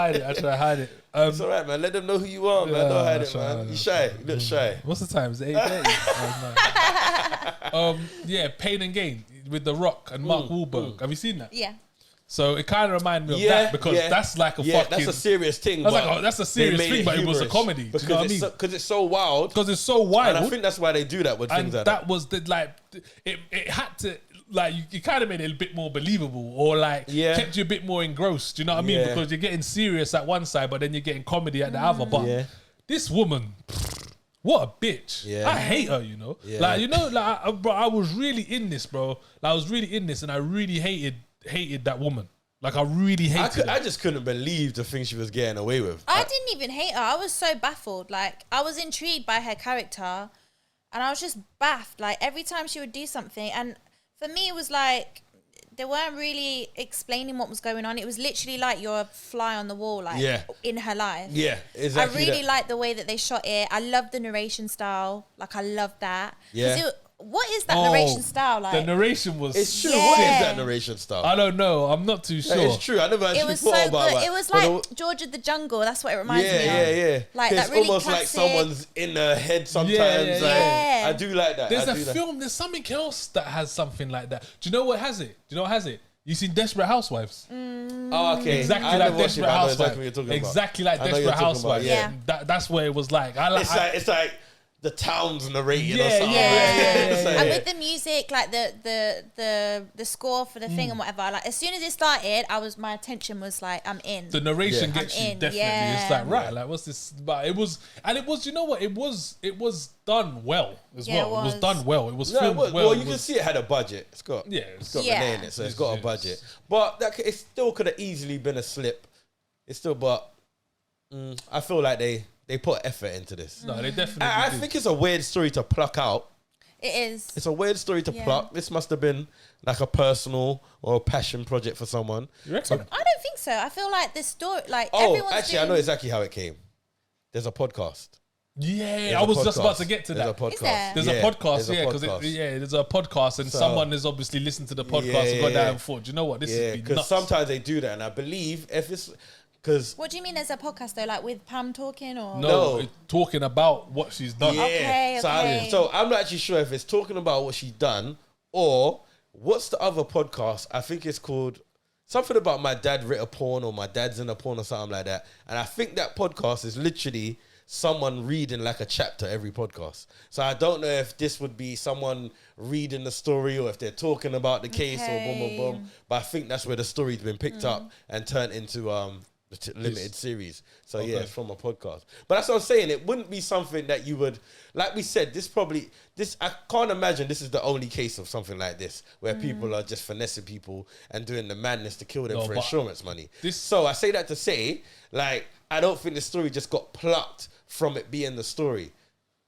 hide it. It's all right, man. Let them know who you are, man. Yeah, Don't hide it, sure, man. You shy. You look shy. What's the time? Is it 8:30? Yeah, Pain and Gain with The Rock and Mark Wahlberg. Have you seen that? Yeah. So it kind of reminded me of that because that's like a fucking. That's a serious thing. That's a serious thing, but it was a comedy. Do you know what I mean? Because it's so wild. Because it's so wild. And I think that's why they do that with things like that. That was it had to. Like you kind of made it a bit more believable, or like kept you a bit more engrossed. Do you know what I mean? Because you're getting serious at one side, but then you're getting comedy at the other. But this woman, what a bitch! Yeah. I hate her. You know, bro, I was really in this, bro. Like, I was really in this, and I really hated that woman. Like I really hated her. I just couldn't believe the thing she was getting away with. I didn't even hate her. I was so baffled. Like, I was intrigued by her character, and I was just baffed. Like, every time she would do something, and for me, it was like they weren't really explaining what was going on. It was literally like you're a fly on the wall, like in her life. Yeah, exactly. I really liked the way that they shot it. I love the narration style. Like, I love that. Yeah. What is that narration style like? The narration was. It's true. Yeah. What is that narration style? I don't know. I'm not too sure. It's true. I never actually It was thought so about good. that. It was like George of the Jungle. That's what it reminds me of. Yeah. Like it's that really almost classic. like someone's in her head sometimes. Yeah. I do like that. There's a film. There's something else that has something like that. Do you know what has it? You seen Desperate Housewives? Oh, okay. Exactly like Desperate Housewives. Exactly like Desperate Housewives. Yeah. That's what it was like. It's like the town's narrating or something. And with the music, like the score for the thing and whatever, like as soon as it started, my attention was like, I'm in. The narration gets you in. definitely. Yeah. It's like right, like what's this? But it was, you know what? It was done well as well. It was done well. It was filmed well. Well, you can see it had a budget. It's got Renee in it, so it's got a budget. But it still could have easily been a slip. It's still, but I feel like they put effort into this. No, they definitely. I think it's a weird story to pluck out. It is. It's a weird story to pluck. This must have been like a personal or a passion project for someone. You reckon? I don't think so. I feel like this story, like I know exactly how it came. There's a podcast. Yeah, I was just about to get to that. There's a podcast. There's a podcast, there's a podcast, and someone has obviously listened to the podcast and got down and thought, do you know what, this is because sometimes they do that, and I believe if it's Because what do you mean? There's a podcast though, like with Pam talking or no, talking about what she's done. Yeah. Okay. So I'm not actually sure if it's talking about what she's done or what's the other podcast? I think it's called something about my dad writ a porn or my dad's in a porn or something like that. And I think that podcast is literally someone reading like a chapter every podcast. So I don't know if this would be someone reading the story or if they're talking about the case or boom, boom, boom. But I think that's where the story's been picked up and turned into the limited series. So yeah, it's from a podcast. But that's what I'm saying. It wouldn't be something that you would, like we said, I can't imagine this is the only case of something like this where people are just finessing people and doing the madness to kill them for insurance money. So I say that to say, like, I don't think the story just got plucked from it being the story.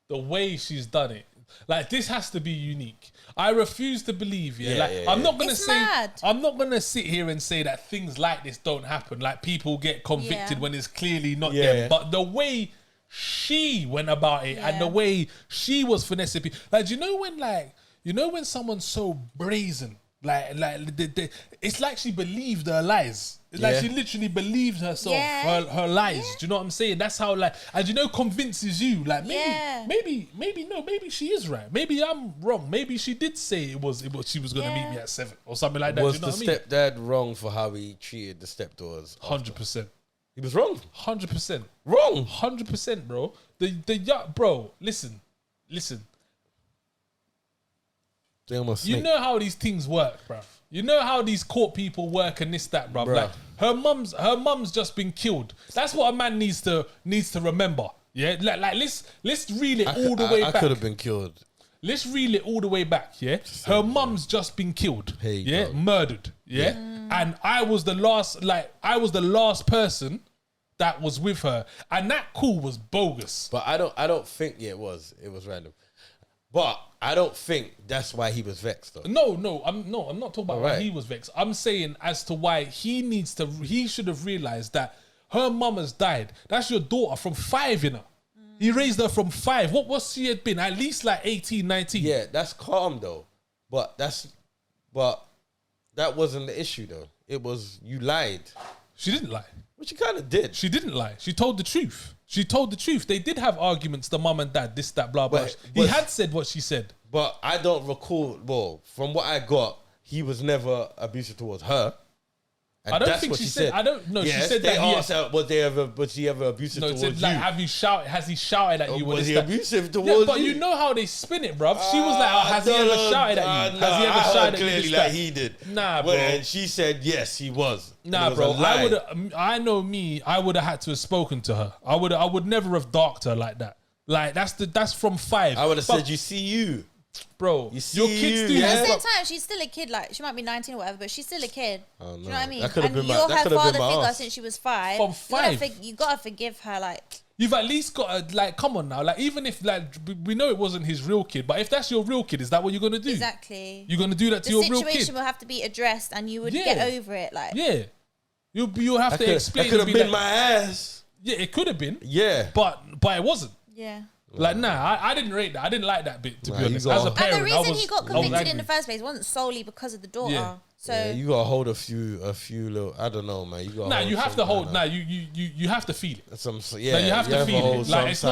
The way she's done it, like, this has to be unique. I refuse to believe. I'm not gonna say. Mad. I'm not gonna sit here and say that things like this don't happen. Like, people get convicted when it's clearly not them. But the way she went about it and the way she was finessing people, like, do you know when someone's so brazen, it's like she believed her lies. It's like she literally believed herself, her lies. Do you know what I'm saying? That's how, like, and convinces you, like, maybe she is right. Maybe I'm wrong. Maybe she did say it was she was gonna meet me at 7 or something like that. Was do you know the what I mean? stepdad wrong for how he treated the stepdaughters? 100%. He was wrong. 100%. Wrong. 100%, bro. Bro, listen. You know how these things work, bruv. You know how these court people work and this, that, bruv. Like, her mum's just been killed. That's what a man needs to remember. Yeah, like let's reel it all the way back. I could have been killed. Let's reel it all the way back. Yeah, her mum's just been killed. Go. Murdered. Yeah, and I was the last person that was with her, and that call was bogus. But I don't think it was random. But I don't think that's why he was vexed, though. No, I'm not talking about why he was vexed. I'm saying as to why he should have realized that her mum has died. That's your daughter from 5, you know. He raised her from 5. What was she had been? At least like 18, 19. Yeah, that's calm though. But that wasn't the issue though. It was you lied. She didn't lie. But she kind of did. She didn't lie. She told the truth. They did have arguments, the mum and dad, this, that, blah, blah. He had said what she said. But I don't recall, well, from what I got, he was never abusive towards her. And I don't think she said. I don't know. Yeah, she said they that. asked her, was he ever abusive towards said, like, you? Has he shouted at you? Was he abusive towards you? But you? you know how they spin it, bruv. She was like, has he ever shouted at you? Has he ever shouted at you? Clearly, like he did. Nah, bro. And she said yes, he was. Nah, bro. I know me. I would have had to have spoken to her. I would never have darked her like that. Like, that's from 5. I would have said, you see you. Bro, you see your kids do. At the same time, she's still a kid. Like, she might be 19 or whatever, but she's still a kid. Oh, no. Do you know what I mean? That could have been you're her father figure ass. since she was 5. From 5, you gotta forgive her. Like, you've at least got to, like, come on now. Like, even if, like, we know it wasn't his real kid, but if that's your real kid, is that what you're gonna do? Exactly. You're gonna do that to your real kid. The situation will have to be addressed, and you would get over it. Like, you'll have to explain. That could have been my ass. Yeah, it could have been. Yeah, but it wasn't. Yeah. Like, nah, I didn't rate that. I didn't like that bit, to be honest. As a parent, and the reason he got convicted in the first place wasn't solely because of the daughter. Yeah. So you gotta hold a few little. I don't know, man. You have to hold. You have to feel it. You have to feel it. Like, it's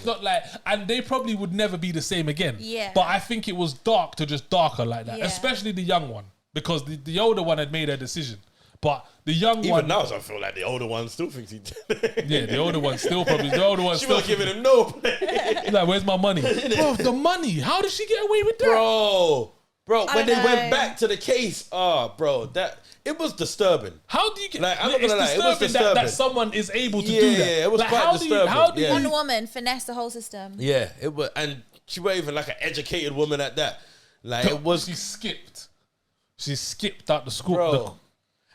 not like, and they probably would never be the same again. Yeah. But I think it was dark to just darker like that, especially the young one, because the older one had made her decision. But the young one... Even now, I feel like the older one still thinks he did. Yeah, the older one still probably... The older one she still... was giving him no play. Like, where's my money? Bro, the money. How did she get away with that? Bro, when they went back to the case, bro, it was disturbing. How do you get... Like, I'm not gonna lie, it was disturbing. That someone is able to do that. Yeah, it was like, quite disturbing. How do one woman finesse the whole system? Yeah, it was... And she wasn't even like an educated woman at that. Like, it was... She skipped out the school. Bro.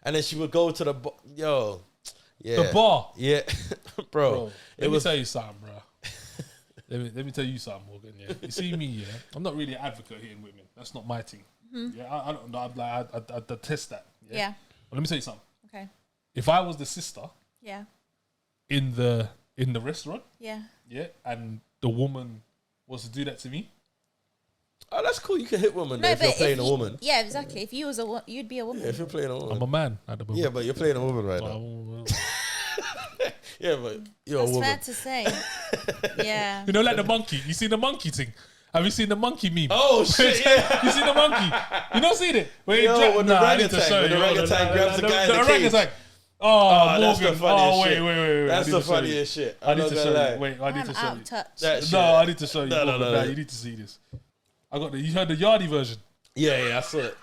And then she would go to the the bar. Yeah, bro. Let me tell you something, bro. let me tell you something, Morgan. Yeah, you see me. Yeah, I'm not really an advocate here in women. That's not my thing. Mm-hmm. Yeah, I don't know. I detest that. Yeah. But let me tell you something. Okay. If I was the sister. Yeah. In the restaurant. Yeah. Yeah, and the woman was to do that to me. Oh, that's cool. You can hit women if you're playing a woman. Yeah, exactly. If you was you'd be a woman. Yeah, if you're playing a woman. I'm a man at the moment. Yeah, but you're playing a woman right now. Yeah, but you're That's a woman. fair to say. Yeah. You know, like the monkey. You seen the monkey thing? Have you seen the monkey meme? Oh shit! Yeah. You seen the monkey? You not seen it? When When the orangutan grabs the guy in the cage. orangutan. Oh, that's the Morgan. funniest Wait. shit. That's the funniest shit. I need to show lie. you. Wait, I need to show out you. of touch. No, I need to show you. No. You need to see this. I got the. You heard the Yardie version? Yeah, I saw it.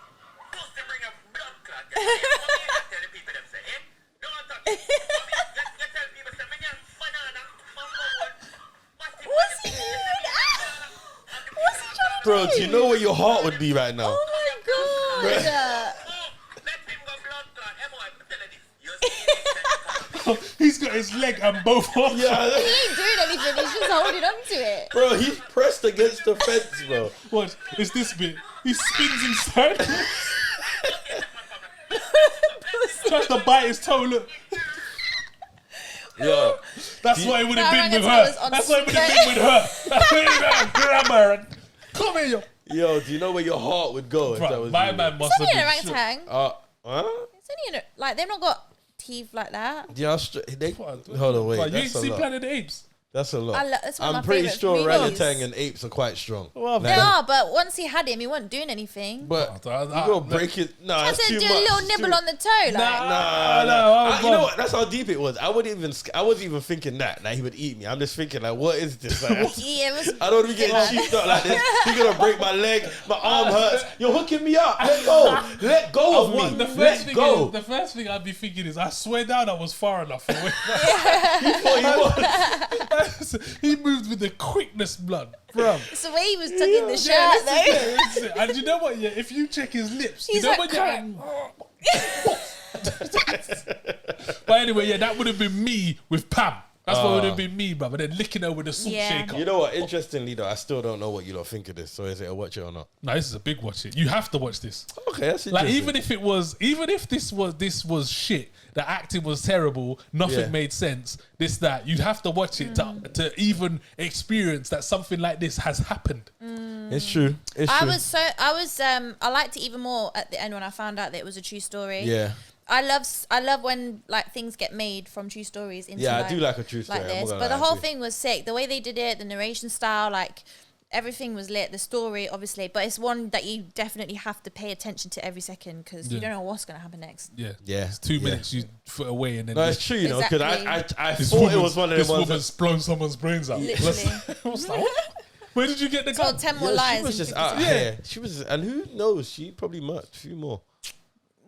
What's he doing? What's he trying to Bro, do? do you know where your heart would be right now? Oh my god. He's got his leg and both arms. He Yeah, ain't doing anything, he's just holding on to it. bro, he's pressed against the fence, bro. What? It's this bit. He spins inside. Tries to bite his toe. Look. Yeah. That's why it would have That been with orangutan her. was on That's why it would have been with her. That's why it would grab her and come here, yo. Yo, do you know where your heart would go if that Bro, was my you? man must It's only an have been shook. orangutan. Huh? It's only like they've not got teeth like that. Do you know hold on, wait. Bro, you ain't That's a seen lot. Planet of the Apes? That's a lot. That's one of I'm my pretty favourite sure movies. orangutan and apes are quite strong. Well, They are, but once he had him, he wasn't doing anything. But Oh, you gotta break it. Nah, I that's said too do much. a little It's nibble too- on the toe, like. Nah. You know what? That's how deep it was. I wasn't even thinking that he would eat me. I'm just thinking like, what is this? Like, Yeah, it was. I don't want to be getting cheeked up like this. You're gonna break my leg. My arm hurts. You're hooking me up. Let go. Let go of me. The first Let thing go. is, the first thing I'd be thinking is, I swear down I was far enough away. He moved with the quickness, blood, bro. It's the way he was tucking the shirt, though. And you know what? Yeah, if you check his lips, He's you know like, when But anyway, yeah, that would have been me with Pam. That's what would have been me, brother. Then licking her with a salt Yeah. shaker. You know what? Interestingly, though, I still don't know what you lot think of this. So is it a watch it or not? No, this is a big watch. It. You have to watch this. Okay, that's Like interesting. even if this was shit, the acting was terrible, nothing Yeah. made sense. This that you'd have to watch it to even experience that something like this has happened. It's true. It's true. I liked it even more at the end when I found out that it was a true story. Yeah. I love when like things get made from true stories into Yeah, I do like a true story. like I'm not this. gonna But the lie, I whole do. thing was sick. The way they did it, the narration style, like everything was lit. The story, obviously, but it's one that you definitely have to pay attention to every second because you Yeah. don't know what's gonna happen next. Yeah, Yeah, It's 2 yeah. minutes you put away and then No, it's true, you know, because Exactly. I this thought it was one of this them ones. woman's blown someone's brains out. Literally. I was like, what? Where did you get the gun? Told 10 more Yeah, lies. she was in just 50 out seconds. here. She was, and who knows? She probably much, few more.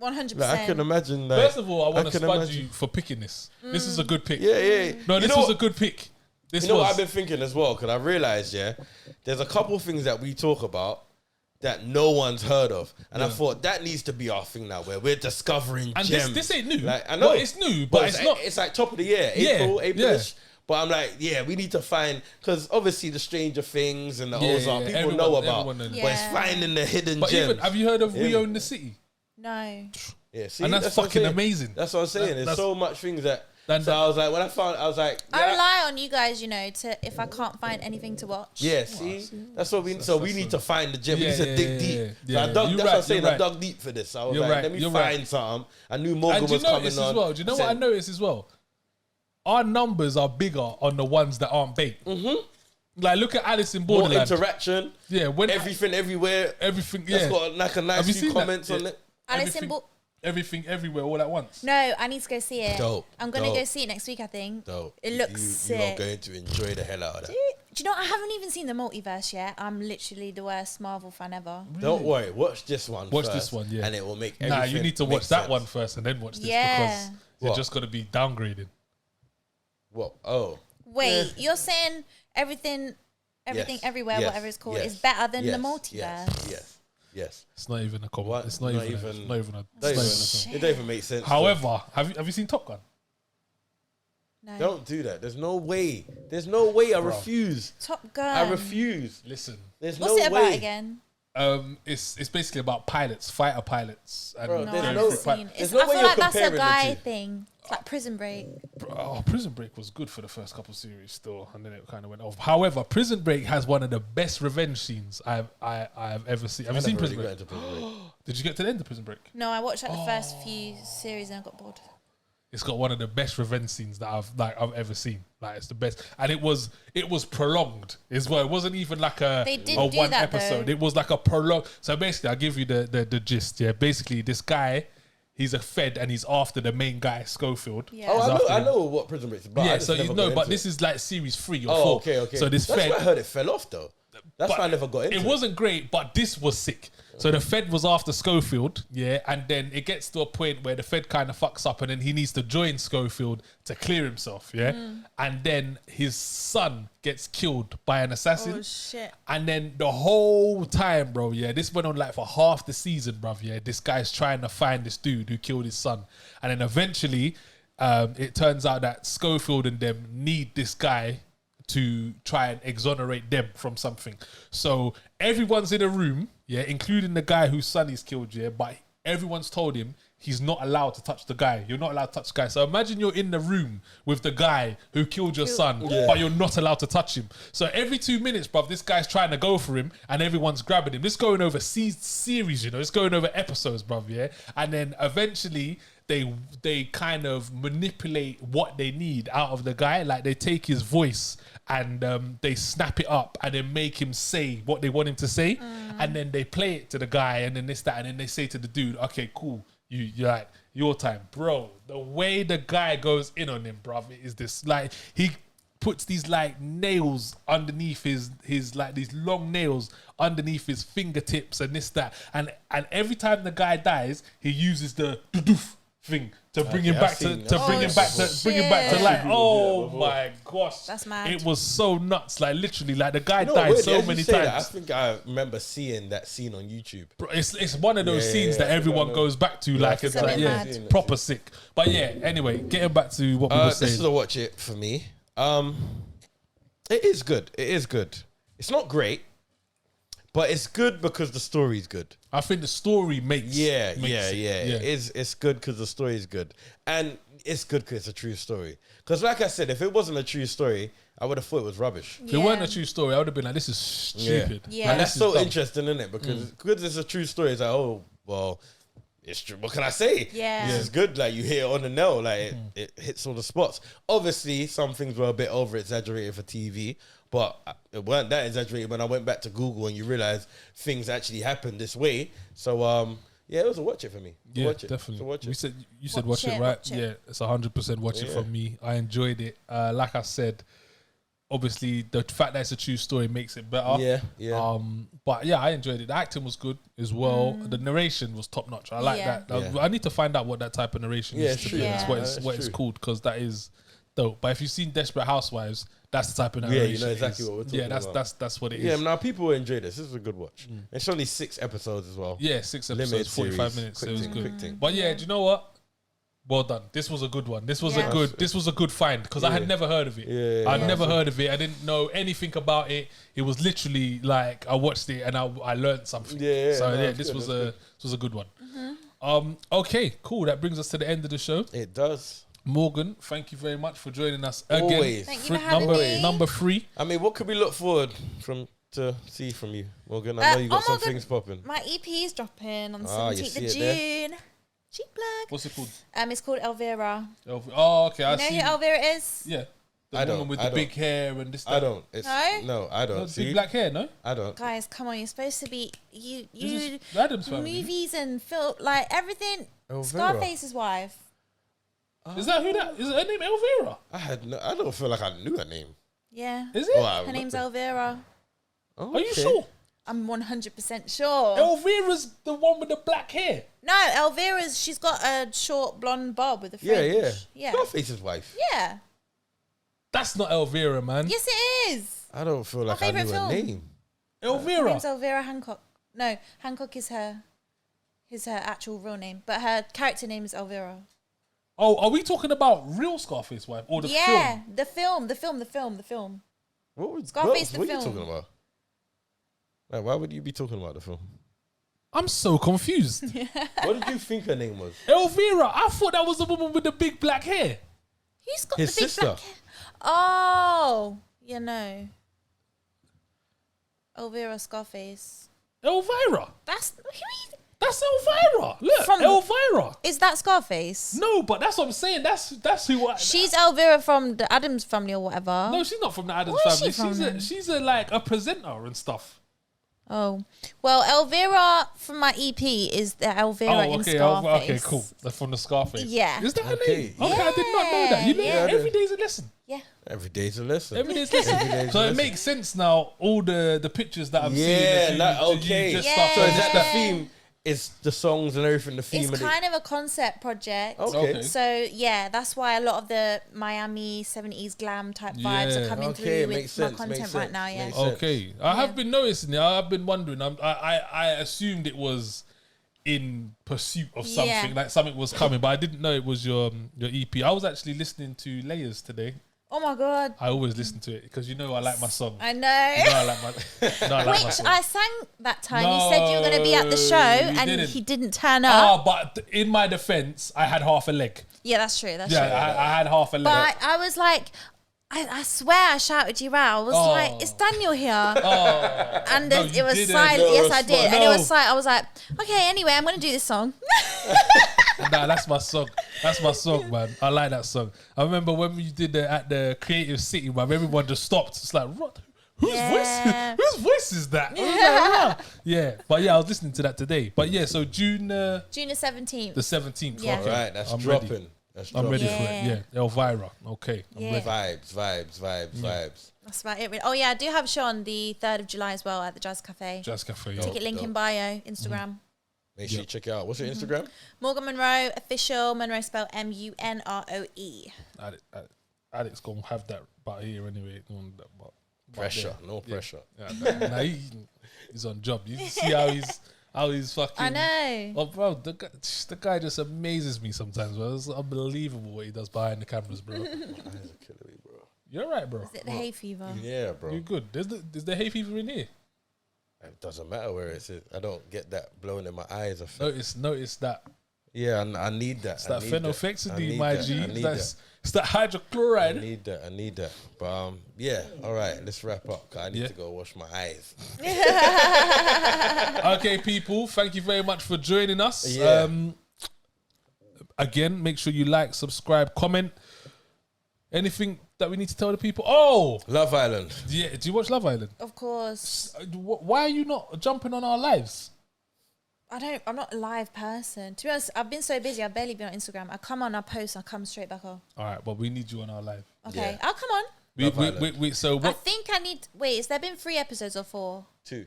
100%. Like, I can imagine that. First of all, I want to can spud imagine. you for picking this. This is a good pick. Yeah. No, You this know was what- a good pick. This You know what was. I've been thinking as well, because I realized, there's a couple things that we talk about that no one's heard of, and I Yeah. thought that needs to be our thing now, where we're discovering And gems. this ain't new. Like, I know Well, it's new, but it's not. It's like top of the year, Yeah, April-ish. yeah. But I'm like, we need to find, because obviously the Stranger Things and the Yeah, Ozark, yeah, people everyone- know about, everyone knows. but it's Yeah. finding the hidden But gems. even, have you heard of Yeah. We Own the City? No. Yeah, see, And that's what I'm fucking saying. amazing. That's what I'm saying. There's That's- so much things that. Then So that- I was like, when I was like, I rely on you guys, to if I can't find anything to watch. yeah, see, that's what we. So we need to find the gem. We need to dig deep. yeah. So I dug. You're That's what right, I'm saying. you're I right. dug deep for this. I was You're like, right, let me you're find right. something. I knew Morgan And do you was coming notice on. as well? Do you know what I noticed as well? Our numbers are bigger on the ones that aren't bait. Mm-hmm. Like, look at Alice in More Borderland. interaction. Yeah, when Everything, everywhere. everything. That's Yeah, got like a nice Have you few seen that? comments on Yeah. it. Alice in everything, everywhere, all at once. No, I need to go see it. Dope, I'm gonna dope. go see it next week. I think. Dope. It looks You sick. are going to enjoy the hell out of that. Do you know? I haven't even seen the multiverse yet. I'm literally the worst Marvel fan ever. Don't worry. Watch this one. Watch first, this one, yeah. and it will make. Nah, you everything need to make watch that sense. one first and then watch this Yeah. because you're What? just gonna be downgraded. What? Oh. Wait, you're saying everything, Yes, everywhere, yes, whatever it's called, yes, is better than the yes, multiverse? Yes. It's not even a comment. What? It's not Not even. even- It's not even a. Don't It's not even- even a comment. It don't even make sense. However, have you seen Top Gun? No. Don't do that. There's no way. There's no way. I refuse. Top Gun. I refuse. Listen, There's What's no it about way. again? it's basically about pilots, fighter pilots, and Bro, No, there's I no- haven't seen. there's It's, no I way feel you're like that's a comparing the guy two. thing. It's like Prison Break. Prison Break was good for the first couple of series still, and then it kind of went off. However, Prison Break has one of the best revenge scenes I've ever seen. Have you I seen never Prison really Break? got into Prison Break. Did you get to the end of Prison Break? No, I watched like the first few series and I got bored. it's got one of the best revenge scenes that I've ever seen. Like it's the best, and it was prolonged as well. It wasn't even like a one episode. Though. It was like a prolonged. So basically, I'll give you the gist. Yeah, basically, this guy, he's a Fed and he's after the main guy, Schofield. Yeah. Oh, I know what Prison Break is about. Yeah, so you know, but this is like series 3 or 4. Okay. So this That's Fed, why I heard it fell off though. That's why I never got into it. It wasn't great, but this was sick. So the Fed was after Schofield, yeah, and then it gets to a point where the Fed kind of fucks up and then he needs to join Schofield to clear himself, yeah? And then his son gets killed by an assassin. Oh, shit. And then the whole time, bro, yeah, this went on like for half the season, bruv, yeah, this guy's trying to find this dude who killed his son. And then eventually, it turns out that Schofield and them need this guy to try and exonerate them from something. So everyone's in a room, yeah, including the guy whose son is killed, yeah, but everyone's told him he's not allowed to touch the guy. You're not allowed to touch the guy. So imagine you're in the room with the guy who killed your son, but you're not allowed to touch him. So every 2 minutes, bruv, this guy's trying to go for him and everyone's grabbing him. This is going over series, you know, it's going over episodes, bruv, yeah? And then eventually they kind of manipulate what they need out of the guy. Like they take his voice and they snap it up and then make him say what they want him to say. And then they play it to the guy and then this, that, and then they say to the dude, okay, cool. You're like, your time. Bro, the way the guy goes in on him, bruv, is this, like, he puts these like nails underneath his like these long nails underneath his fingertips and this, that. And every time the guy dies, he uses the doof thing to bring him back to bring him back to life. Oh my gosh, that's mad. It was so nuts. Like literally, like the guy died so many times. I think I remember seeing that scene on YouTube. Bro, it's one of those scenes that everyone goes back to. Like it's like proper sick. But yeah, anyway, getting back to what we were saying. This is a watch it for me. It is good. It is good. It's not great, but it's good because the story's good. I think the story makes it. It's good because the story is good. And it's good because it's a true story. Because like I said, if it wasn't a true story, I would have thought it was rubbish. If it weren't a true story, I would have been like, this is stupid. Yeah. And that's so interesting, isn't it? Because it's a true story. It's like, oh, well, it's true. What can I say? Yeah. This is good. Like, you hit it on the nail. Like, it hits all the spots. Obviously, some things were a bit over-exaggerated for TV. But it weren't that exaggerated when I went back to Google and you realize things actually happened this way. So, yeah, it was a watch it for me. Yeah, watch it. definitely. Watch it. You said watch it, right? Yeah, it's 100% watch it from me. I enjoyed it. Like I said, obviously the fact that it's a true story makes it better. Yeah. But yeah, I enjoyed it. The acting was good as well. The narration was top notch. I like that. I need to find out what that type of narration is. To be honest, what it's called, because that is dope. But if you've seen Desperate Housewives, that's the type of narration. Yeah, you know exactly what we're talking about. That's what it is. Yeah, now people will enjoy this. This is a good watch. It's only 6 episodes as well. Yeah, 6 episodes, Limited 45 series. minutes. Quick It was thing, good. quick thing. But yeah, do you know what? Well done. This was a good one. This was a good find because I had never heard of it. I'd never heard of it. I didn't know anything about it. It was literally like I watched it and I learned something. This was a good one. Okay, cool. That brings us to the end of the show. It does. Morgan, thank you very much for joining us again. Always. Thank you for having me. Number 3. I mean, what could we look forward to see from you, Morgan? I know you got some things popping. My EP is dropping on the 17th of June. Cheap plug. What's it called? It's called Elvira. Oh, okay. You know who Elvira is? Yeah. The woman with the big hair and this. I don't. No, I don't. Big black hair, no? I don't. Guys, come on! You're supposed to be you Adam's family. movies and film, like everything. Elvira. Scarface's wife. Is that who that is? Her name Elvira? I don't feel like I knew her name. Yeah. Is it? Her name's Elvira. Oh, Are you sure? I'm 100% sure. Elvira's the one with the black hair. No, Elvira's, she's got a short blonde bob with a fringe. Yeah. Scarface's wife. Yeah. That's not Elvira, man. Yes, it is. I don't feel like I knew her name. Elvira. Her name's Elvira Hancock. No, Hancock is her actual real name, but her character name is Elvira. Oh, are we talking about real Scarface wife or the film? Yeah, the film. Scarface, the what film. Are you talking about? Like, why would you be talking about the film? I'm so confused. What did you think her name was? Elvira. I thought that was the woman with the big black hair. Who's got His the big sister. black hair? Oh, you know. Elvira Scarface. Elvira. That's who are you? That's Elvira. Look, Elvira. Is that Scarface? No, but that's what I'm saying. That's who. She's Elvira from the Addams Family or whatever. No, she's not from the Addams Where is Family. she She's like a presenter and stuff. Oh, well, Elvira from my EP is the Elvira in Scarface. Okay, cool. That's from the Scarface. Yeah. Is that her name? Okay, I did not know that. You know, every day's a lesson. Yeah. Every day's a lesson. Every day's a lesson. So it makes sense now. All the pictures that I'm seeing. Yeah, okay. Yeah. So is that the theme? It's the songs and everything. The theme. It's kind of a concept project. Okay. So yeah, that's why a lot of the Miami 70s glam type vibes are coming through with my content right now. Yeah. Okay. I have been noticing it. I've been wondering. I assumed it was in pursuit of something, like something was coming, but I didn't know it was your EP. I was actually listening to Layers today. Oh my God. I always listen to it because you know I like my song. I know. You know I like my Which I sang that time. You said you were going to be at the show and he didn't turn up. Oh, but in my defense, I had half a leg. Yeah, that's true. That's true. I had half a leg. But I was like, I swear I shouted you out. I was like, "Is Daniel here?" And no, it was didn't. silent. No, yes, I did. no. And it was silent. I was like, "Okay, anyway, I'm gonna do this song." Nah, that's my song. That's my song, man. I like that song. I remember when we did it at the Creative City, man. Everyone just stopped. It's like, what? Whose voice is that? Yeah, but yeah, I was listening to that today. But yeah, so June the 17th. The 17th. Yeah. Okay. Right, that's I'm dropping. Ready. That's I'm ready dropping. for it. Yeah, Elvira. Okay. I'm ready. Vibes. That's about it. Oh yeah, I do have a show on the 3rd of July as well at the Jazz Cafe. Jazz Cafe. Yeah. Ticket link in bio, Instagram. Make sure you check it out. What's your Instagram? Morgan Munroe official. Munroe spelled Munroe. Alex gonna have that but here anyway. Pressure, no pressure. Yeah, nah, he's on job. You see how he's fucking. I know. Oh, bro, the guy just amazes me sometimes. Bro. It's unbelievable what he does behind the cameras, bro. My eyes are killing me, bro. You're right, bro. Is it the hay fever? Yeah, bro. You're good. There's the hay fever in here. It doesn't matter where it's at. I don't get that blowing in my eyes. Notice that. Yeah, I need that. It's that phenylphexidine, my G. It's that I hydrochloride. need that. But yeah, all right, let's wrap up. 'Cause I need to go wash my eyes. Okay, people, thank you very much for joining us. Yeah. Again, make sure you like, subscribe, comment. Anything that we need to tell the people? Oh, Love Island. Yeah, do you watch Love Island? Of course. Why are you not jumping on our lives? I'm not a live person. To be honest, I've been so busy. I've barely been on Instagram. I come on, I post, I come straight back on. All right, but we need you on our live. Okay, Yeah. I'll come on. So I what? think I need. Wait, has there been 3 episodes or 4? 2.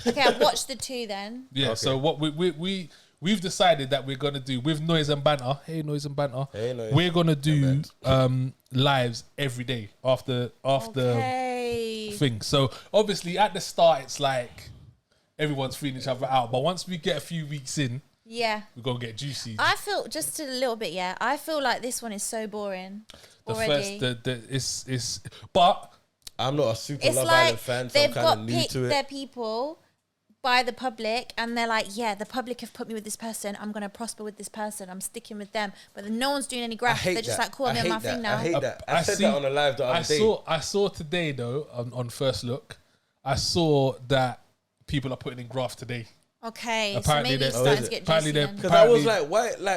Okay, I've watched the 2 then. Yeah. Okay. So what we've decided that we're gonna do with Noise and Banter. Hey, Noise and Banter. Hey, Noise. We're gonna do lives every day after thing. So obviously at the start it's like everyone's feeling each other out, but once we get a few weeks in, Yeah. we're gonna get juicy. I feel just a little bit. Yeah, I feel like this one is so boring already. But I'm not a super It's Love like Island fan, so I'm they've kind got of new picked to it. their people by the public, and they're like, yeah, the public have put me with this person. I'm gonna prosper with this person. I'm sticking with them. But then no one's doing any graphs. They're just like, cool, I'm in my thing now. I hate that. I said that on a live the other day. I saw today though on First Look. I saw that people are putting in graphs today. Okay, Apparently so maybe it's they're- starting to get apparently juicy they're- then. Because I was like,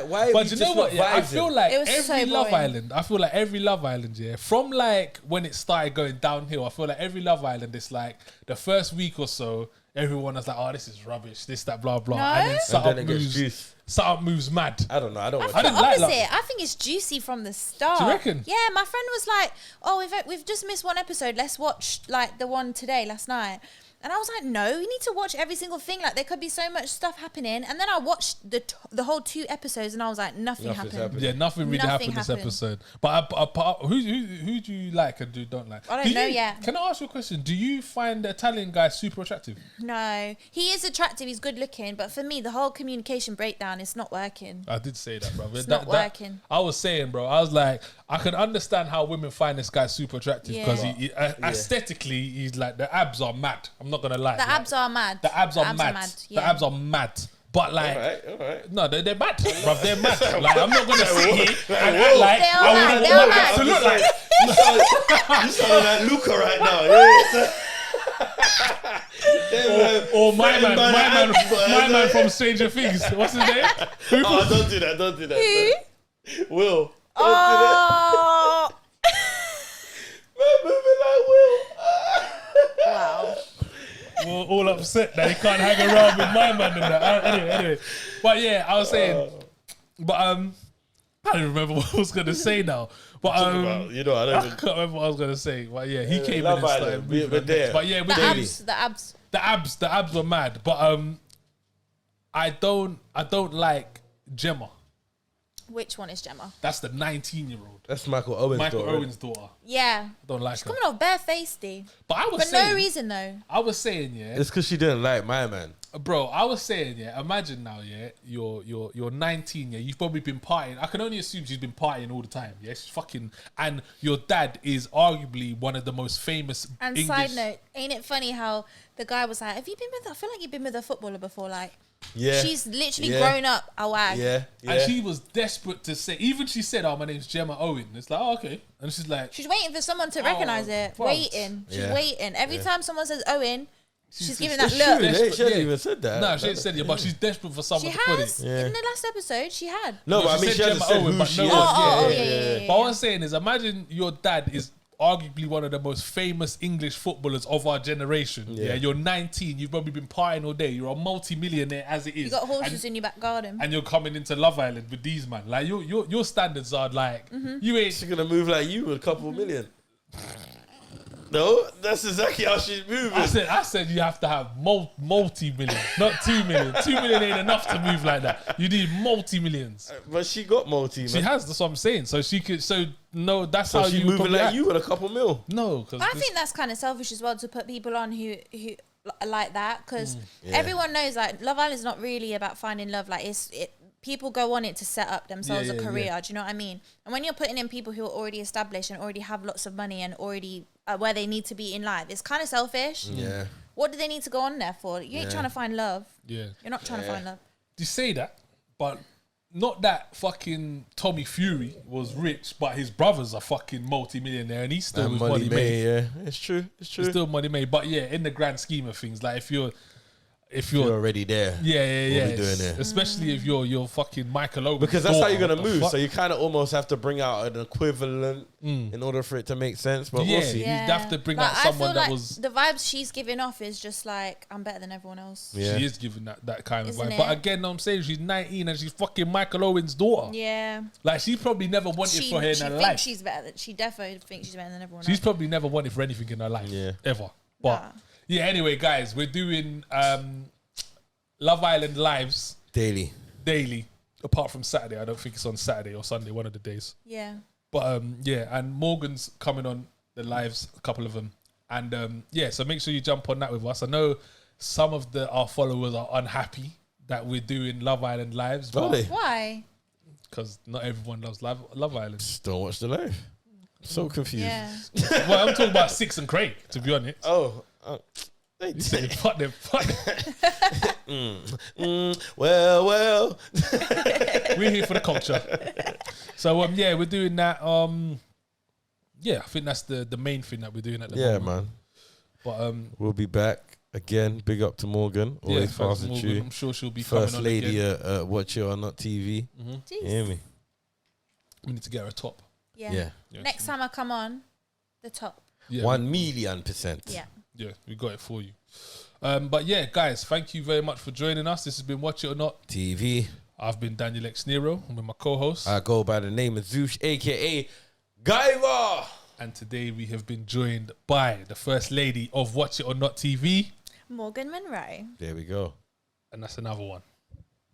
why? But you know what? Yeah, I feel like It was every so Love boring. Island. I feel like every Love Island, yeah, from like when it started going downhill. I feel like every Love Island, it's like the first week or so, everyone was like, "Oh, this is rubbish. This, that, blah, blah," No? and then And then it gets juice. something moves mad. I don't know. I don't watch I it. think didn't like opposite. Love. I think it's juicy from the start. Do you reckon? Yeah, my friend was like, "Oh, we've just missed one episode. Let's watch like the one today, last night." And I was like, "No, you need to watch every single thing. Like there could be so much stuff happening." And then I watched the whole 2 episodes, and I was like, "Nothing Nothing's happened." happened. Yeah, nothing really Nothing happened this happened. episode. But who do you like and don't like? I don't know yet. Can I ask you a question? Do you find the Italian guy super attractive? No, he is attractive. He's good looking, but for me, the whole communication breakdown is not working. I did say that, bro. It's not working. I was saying, bro. I was like, I can understand how women find this guy super attractive because Yeah. aesthetically, he's like the abs are mad. I'm not gonna lie. The abs are mad. The abs are mad. Yeah. The abs are mad. But like, All right. no, they're mad, bro. They're mad. Like, I'm not gonna sit here and act like They are I mad, want they are my mad. abs to look like. You sound like Luca right now. Yeah. Or my man from Stranger Things. What's his name? Oh, don't do that. Don't do that. Who? Will. Oh. Man, moving like Will. Wow. We're all upset that he can't hang around with my man and that. Anyway. But yeah, I was saying, but I don't remember what I was gonna say now. But I don't I even. can't remember what I was gonna say. But yeah, he came in and started moving. We're there. But yeah, The abs were mad. But I don't like Gemma. Which one is Gemma? That's the 19-year-old. That's Michael Owen's daughter. Yeah. I don't like her. Coming off bare-faced. But I was For saying, no reason though. I was saying, yeah. It's because she didn't like my man. Bro, I was saying, yeah, imagine now, yeah, you're 19, yeah, you've probably been partying. I can only assume she's been partying all the time, yeah, she's fucking, and your dad is arguably one of the most famous And English... side note, ain't it funny how the guy was like, have you been with, I feel like you've been with a footballer before, like, Yeah. she's literally grown up a wag. Yeah. And she was desperate to say, even she said, oh, my name's Gemma Owen. It's like, oh, okay. And she's like... She's waiting for someone to recognise it. bro. Waiting. She's waiting. Every time someone says Owen, she's giving that True, look. she hasn't even said that. No, she ain't said it, but she's desperate for someone She to put has. it. In the last episode, she had. No, but I mean, she hasn't said who she is. Yeah. But what I'm saying is, imagine your dad is arguably one of the most famous English footballers of our generation. Yeah, you're 19, you've probably been partying all day, you're a multi-millionaire as it is. You got horses in your back garden. And you're coming into Love Island with these man. Like your standards are like you ain't. She's gonna move like you with a couple million. No, that's exactly how she's moving. I said you have to have multi-million, not 2 million. 2 million ain't enough to move like that. You need multi-millions. But she got multi. Man. She has. That's what I'm saying. So she could. So no, that's So how she you moving probably like act. you with a couple mil. No, because I think that's kind of selfish as well to put people on who like that, because everyone knows like Love Island is not really about finding love. Like people go on it to set up themselves a career. Yeah. Do you know what I mean? And when you're putting in people who are already established and already have lots of money and already where they need to be in life, it's kind of selfish. Yeah. What do they need to go on there for? You ain't trying to find love. Yeah. You're not trying to find love. You say that, but not that fucking Tommy Fury was rich, but his brothers are fucking multi-millionaire and he's still with money made. Yeah, it's true. It's true. It's still money made. But yeah, in the grand scheme of things, like if you're already there. Yeah. What we doing there? Especially if you're fucking Michael Owen. Because that's how you're gonna move. So you kind of almost have to bring out an equivalent in order for it to make sense. But we'll see. You have to bring out I someone feel that like was. the vibes she's giving off is just like, I'm better than everyone else. Yeah. She is giving that kind of Isn't vibe. it? But again, I'm saying she's 19 and she's fucking Michael Owen's daughter. Yeah. Like she probably never wanted for her in her life. She's better. She definitely thinks she's better than everyone She's else. probably never wanted for anything in her life. Ever. But yeah, anyway, guys, we're doing Love Island Lives daily. Apart from Saturday. I don't think it's on Saturday or Sunday, one of the days. Yeah. But and Morgan's coming on the lives, a couple of them. And so make sure you jump on that with us. I know some of our followers are unhappy that we're doing Love Island Lives. Why? Because not everyone loves Love Island. Just don't watch the live. So confused. Yeah. Well, I'm talking about Six and Craig, to be honest. Oh. You said fuck them. Well. We're here for the culture. So we're doing that. I think that's the main thing that we're doing at the moment. Yeah, man. But we'll be back again. Big up to Morgan. Always fast and true. I'm sure she'll be First coming on lady again. at Watch It or Not TV. Jeez. You hear me? We need to get her a top. Yeah. Next time I come on, the top. Yeah, 1,000,000%. Yeah. Yeah, we got it for you. But yeah, guys, thank you very much for joining us. This has been Watch It or Not TV. I've been Daniel X Nero. I'm with my co-host. I go by the name of Zeus, aka Gaiva. And today we have been joined by the First Lady of Watch It or Not TV. Morgan Munroe. There we go. And that's another one.